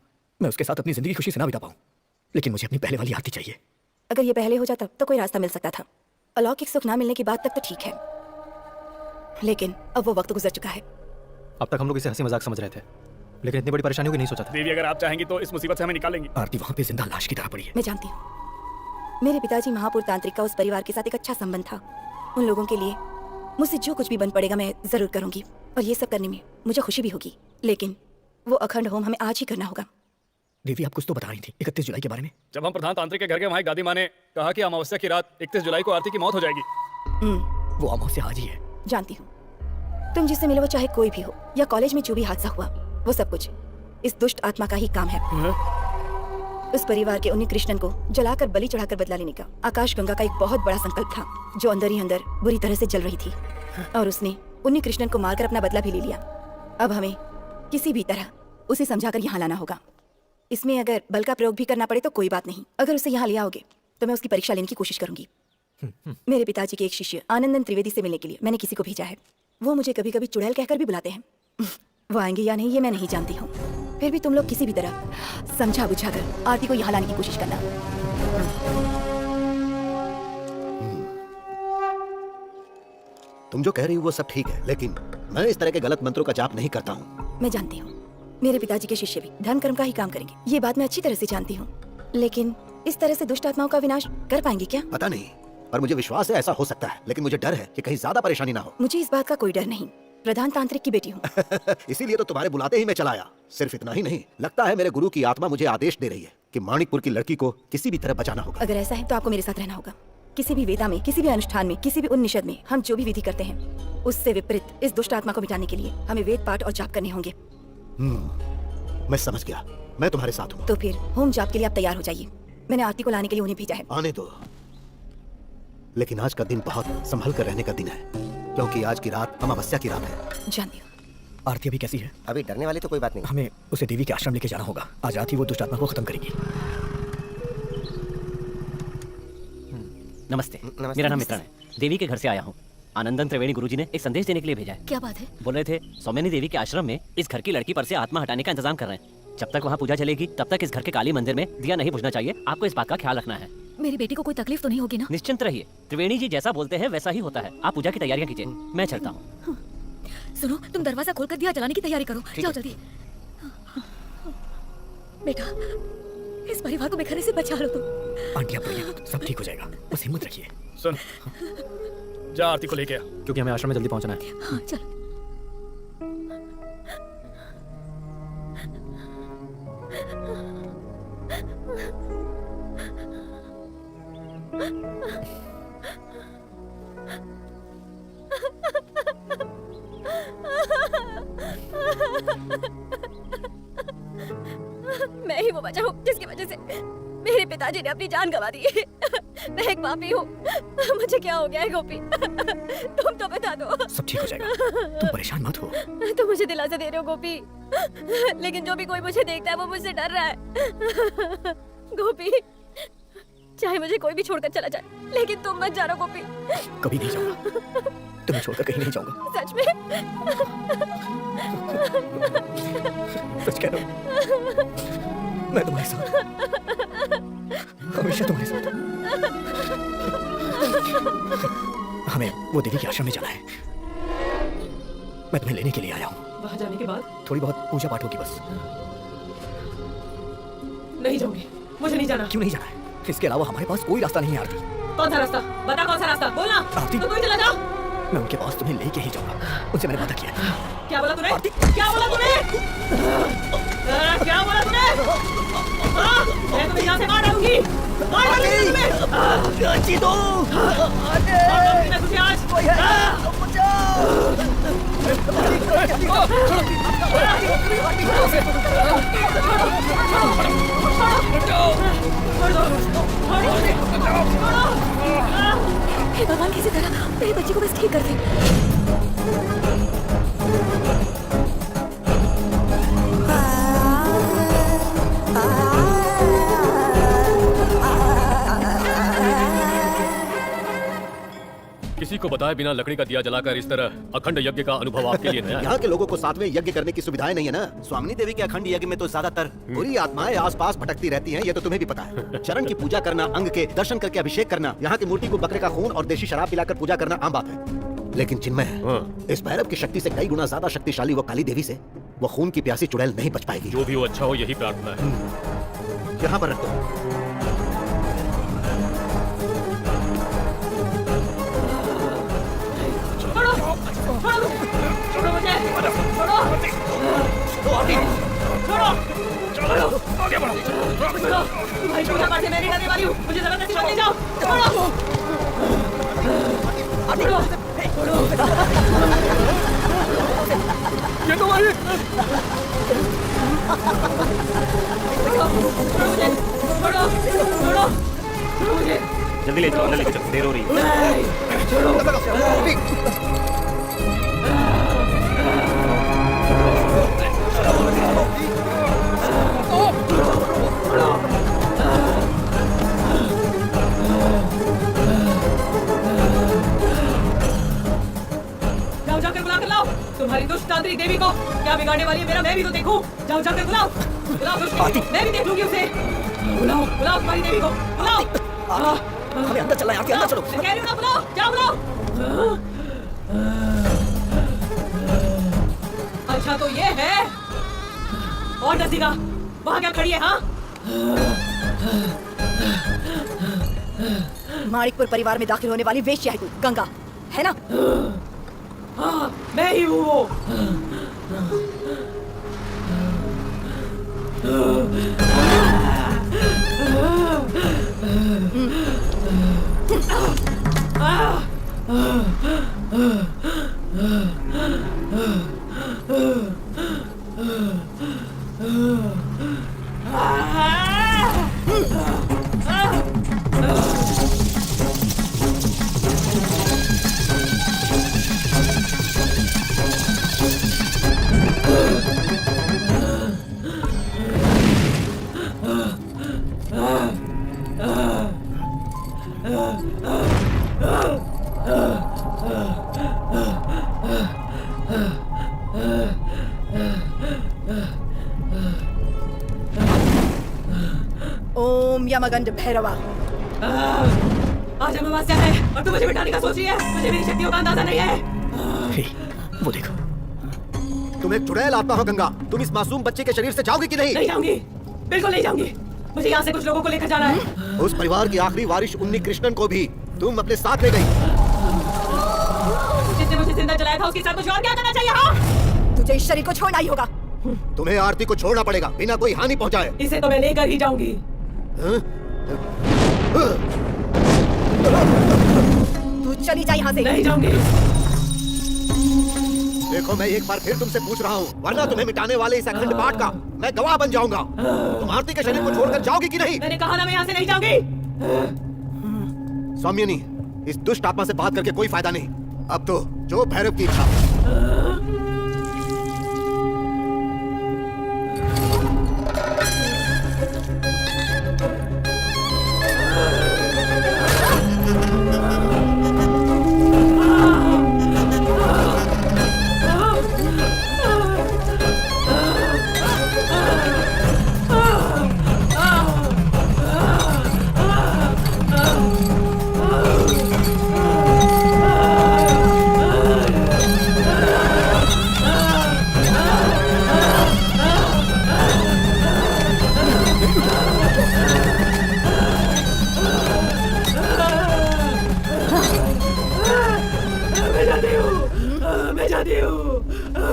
मैं उसके साथ अपनी जिंदगी खुशी से ना बिता पाऊं, लेकिन मुझे अपनी पहले वाली आरती चाहिए।
अगर ये पहले हो जाता तो कोई रास्ता मिल सकता था। अलौकिक सुख ना मिलने की बात तक तो ठीक है, लेकिन अब वो वक्त गुजर चुका है।
अब तक हम लोग इसे हंसी मजाक समझ रहे थे, लेकिन इतनी बड़ी परेशानियों की नहीं सोचा था।
देवी, अगर आप चाहेंगी तो इस मुसीबत से हमें निकालेंगी।
आरती वहाँ पे जिंदा लाश की तरह पड़ी है।
मैं जानती हूँ, मेरे पिताजी महापुर तांत्रिक का उस परिवार के साथ एक अच्छा संबंध था। उन लोगों के लिए मुझसे जो कुछ भी बन पड़ेगा मैं जरूर करूंगी, और ये सब करने में मुझे खुशी भी होगी। लेकिन वो अखंड होम हमें आज ही करना होगा।
देवी, आप कुछ तो बता रही थी 31 जुलाई के बारे में।
जब हम प्रधान तांत्रिक के घर के वहाँ दादी माँ ने कहा कि अमावस्या की रात 31 जुलाई को आरती की मौत हो जाएगी।
वो अमावस्या आज ही है।
जानती हूँ, तुम जिससे मिले वो चाहे कोई भी हो, या कॉलेज में जो भी हादसा हुआ, वो सब कुछ इस दुष्ट आत्मा का ही काम है। उस परिवार के उन्हीं कृष्णन को जलाकर बलि चढ़ाकर बदला लेने का आकाश गंगा का एक बहुत बड़ा संकल्प था, जो अंदर ही अंदर बुरी तरह से जल रही थी, और उसने उन्हीं कृष्णन को मारकर अपना बदला भी ले लिया। अब हमें किसी भी तरह उसे समझाकर यहाँ लाना होगा। इसमें अगर बल का प्रयोग भी करना पड़े तो कोई बात नहीं। अगर उसे यहाँ ले आओगे तो मैं उसकी परीक्षा लेने की कोशिश करूंगी। मेरे पिताजी के एक शिष्य आनंदन त्रिवेदी से मिलने के लिए मैंने किसी को भेजा है। वो मुझे कभी कभी चुड़ैल कहकर भी बुलाते हैं। वो आएंगे या नहीं ये मैं नहीं जानती हूँ। फिर भी तुम लोग किसी भी तरह समझा बुझाकर आरती को यहाँ लाने की कोशिश करना।
तुम जो कह रही हो वो सब ठीक है, लेकिन मैं इस तरह के गलत मंत्रों का जाप नहीं करता हूँ।
मैं जानती हूँ मेरे पिताजी के शिष्य भी धर्म कर्म का ही काम करेंगे, ये बात मैं अच्छी तरह से जानती हूँ। लेकिन इस तरह से दुष्ट आत्माओं का विनाश कर पाएंगे क्या?
पता नहीं, पर मुझे विश्वास है ऐसा हो सकता है। लेकिन मुझे डर है कि कहीं ज्यादा परेशानी ना हो।
मुझे इस बात का कोई डर नहीं, प्रधान तांत्रिक की बेटी हूँ।
इसीलिए तो तुम्हारे बुलाते ही मैं चला आया। सिर्फ इतना ही नहीं, लगता है मेरे गुरु की आत्मा मुझे आदेश दे रही है कि माणिकपुर की लड़की को किसी भी तरह बचाना होगा।
अगर ऐसा है तो आपको मेरे साथ रहना होगा। किसी भी वेदा में, किसी भी अनुष्ठान में, किसी भी उन्निषद में हम जो भी विधि करते हैं उससे विपरीत इस दुष्ट आत्मा को मिटाने के लिए हमें वेद पाठ और जाप करने होंगे।
मैं समझ गया, मैं तुम्हारे साथ हूँ।
तो फिर होम जाप के लिए आप तैयार हो जाइए। मैंने आरती को लाने के लिए उन्हें भेजा है।
आने दो, लेकिन आज का दिन बहुत संभल कर रहने का दिन है, क्योंकि आज की रात अमावस्या की रात है।
जानती हूँ।
आरती अभी कैसी है?
अभी डरने वाली तो कोई बात नहीं।
हमें उसे देवी के आश्रम लेके जाना होगा। आज रात ही वो दुष्ट आत्मा को खत्म करेगी।
नमस्ते। मेरा नाम मित्रण है, देवी के घर से आया हूँ। आनंदन त्रिवेणी गुरुजी ने एक संदेश देने के लिए भेजा है।
क्या बात है?
बोल रहे थे सौम्यनी देवी के आश्रम में इस घर की लड़की पर से आत्मा हटाने का इंतजाम कर रहे हैं। जब तक वहाँ पूजा चलेगी तब तक इस घर के काली मंदिर में दिया नहीं बुझना चाहिए। आपको इस बात का ख्याल रखना है।
मेरी बेटी को कोई तकलीफ तो नहीं होगी ना?
निश्चिंत रहिए, त्रिवेणी जी जैसा बोलते हैं वैसा ही होता है। आप पूजा की तैयारियां कीजिए, मैं चलता हूँ।
सुनो, तुम दरवाजा खोलकर दिया जलाने की तैयारी करो। जाओ जल्दी। बेटा, इस परिवार को बिखरने से बचा लो तुम।
आंटी आप रहिए, सब ठीक हो जाएगा, बस हिम्मत रखिए।
सुन, जा आरती को लेके आ,
क्योंकि हमें आश्रम में जल्दी पहुंचना है।
हाँ चल।
मैं ही वो बचा हूँ जिसकी वजह से मेरे पिताजी ने अपनी जान गंवा दी है। मैं एक पापी हूँ। मुझे क्या हो गया है गोपी? तुम तो बता दो।
सब ठीक हो जाएगा, तुम परेशान मत हो।
तुम मुझे दिलासा दे रहे हो गोपी, लेकिन जो भी कोई मुझे देखता है वो मुझसे डर रहा है। गोपी, चाहे मुझे कोई भी छोड़कर चला जाए, लेकिन तुम मत जाना गोपी।
कभी नहीं जाऊंगा, तुम्हें छोड़कर कहीं नहीं जाऊंगा।
सच में?
सच कह रहा हूं, मैं तुम्हारे साथ, हमेशा तुम्हारे साथ। हमें वो देवी के आश्रम में जाना है। मैं तुम्हें लेने के लिए आया हूँ।
वहाँ जाने के बाद
थोड़ी बहुत पूजा पाठ होगी बस।
नहीं जाऊंगी, मुझे नहीं जाना।
क्यों नहीं जाना है? इसके अलावा हमारे पास कोई रास्ता नहीं है आरती।
कौन सा रास्ता? बता कौन सा रास्ता, बोलना।
आरती,
तो कोई चला जाओ।
मैं उनके पास तुम्हें लेके ही जाऊंगा, उनसे मैंने वादा किया है।
क्या बोला तूने? क्या बोला तूने? क्या बोला तूने? हाँ? मैं तुम्हें यहाँ से मार डालूंगी, मार डालूंगी तुम्हें।
जीतो,
मैं तुझे आज
हे भगवान, किसी तरह मेरी बच्ची को बस ठीक कर दे।
किसी को बताए बिना लकड़ी का दिया जलाकर इस तरह अखंड यज्ञ का अनुभव आपके लिए नया है।
यहाँ के लोगों को साथ में यज्ञ करने की सुविधाएं नहीं है ना। स्वामिनी देवी के अखंड यज्ञ में तो ज्यादातर बुरी आत्माएं आसपास भटकती रहती हैं, ये तो तुम्हें भी पता है। चरण की पूजा करना, अंग के दर्शन करके अभिषेक करना, यहाँ की मूर्ति को बकरे का खून और देशी शराब पिलाकर पूजा करना आम बात है। लेकिन चिन्मय, इस भैरव की शक्ति से कई गुना ज्यादा शक्तिशाली वो काली देवी से वो खून की प्यासी चुड़ैल नहीं बच पाएगी।
जो भी हो अच्छा हो, यही प्रार्थना है।
यहाँ पर रख दो।
भाई पूजा पाठ से मैं नहीं करने वाली हूँ, मुझे जबरदस्ती मत ले जाओ।
ये तो वही।
जल्दी ले चलो, अंदर लेके चलो, देर हो रही है।
जाओ जाकर बुला कर लाओ तुम्हारी दुष्ट तांत्रिक देवी को। क्या बिगाड़ने वाली है मेरा, मैं भी तो देखूं। जाओ जाकर बुलाओ, बुलाओ दुष्ट देवी को, मैं भी देख लूंगी उसे। बुलाओ बुलाओ तुम्हारी देवी को, बुलाओ।
हमें अंदर चलना है, आरती अंदर चलो।
मैं कह रही हूं ना, बुलाओ, जाओ बुलाओ। अच्छा तो ये है और नसीरा, वहाँ क्या खड़ी है? हाँ,
माणिकपुर परिवार में दाखिल होने वाली वेश्या है तू, गंगा, है ना?
हाँ, मैं ही हूँ वो।
यमगंड भैरवा।
आज अमावस्या है और तू मुझे बिठाने का सोच रही है। मुझे मेरी शक्तियों का अंदाजा नहीं है।
वो देखो,
तुम एक चुड़ैल आत्मा हो गंगा। तुम इस मासूम बच्चे के शरीर से जाओगी कि नहीं?
नहीं जाऊंगी, बिल्कुल नहीं जाऊंगी। मुझे यहाँ से कुछ लोगों को लेकर जाना है।
उस परिवार की आखिरी वारिस उन्नी कृष्णन को भी तुम अपने साथ ले गई।
जिसने मुझे जिंदा जलाया था उसके साथ मुझे और क्या करना चाहिए? हाँ,
तुझे इस शरीर को छोड़ना ही होगा।
तुम्हें आरती को छोड़ना पड़ेगा बिना कोई हानि पहुंचाए।
इसे तो मैं लेकर ही जाऊंगी।
तू चली जा यहाँ से।
नहीं जाऊंगी।
देखो, मैं एक बार फिर तुमसे पूछ रहा हूँ, वरना तुम्हें मिटाने वाले इस अखंड पाठ का मैं गवाह बन जाऊंगा। तुम आरती के शरीर को छोड़कर जाओगी कि नहीं?
मैंने कहा ना, मैं यहाँ से नहीं जाऊंगी।
सौम्यनी, इस दुष्ट आत्मा से बात करके कोई फायदा नहीं। अब तो जो भैरव की इच्छा।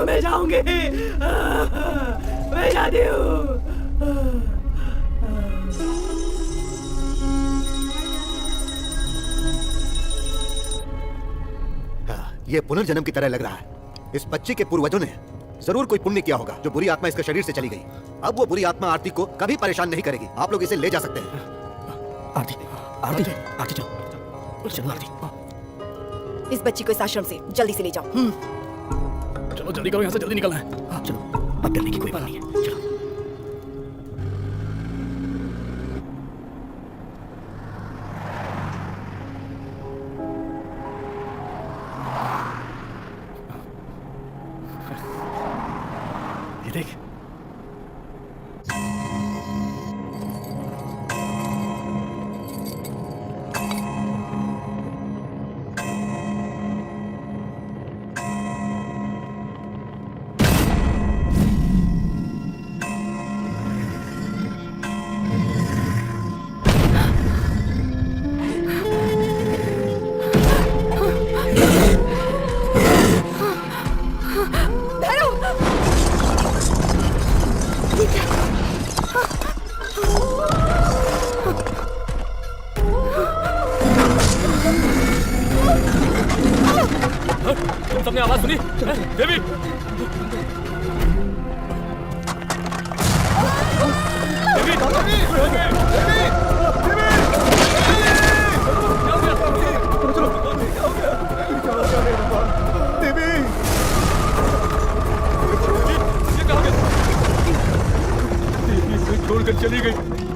मैं जाऊंगी। मैं जाती हूँ।
ये पुनर्जन्म की तरह लग रहा है। इस बच्ची के पूर्वजों ने जरूर कोई पुण्य किया होगा जो बुरी आत्मा इसके शरीर से चली गई। अब वो बुरी आत्मा आरती को कभी परेशान नहीं करेगी। आप लोग इसे ले जा सकते हैं।
आरती, आरती, आरती चलो, चलो आरती।
इस बच्ची को इस आश्रम से जल्दी से ले जाओ।
चलो जल्दी करो, यहाँ से जल्दी निकलना है।
हाँ चलो, अब डरने की कोई बात नहीं है। चलो।
ये देख,
तुम सबने आवाज सुनी? देवी, छोड़कर चली गई।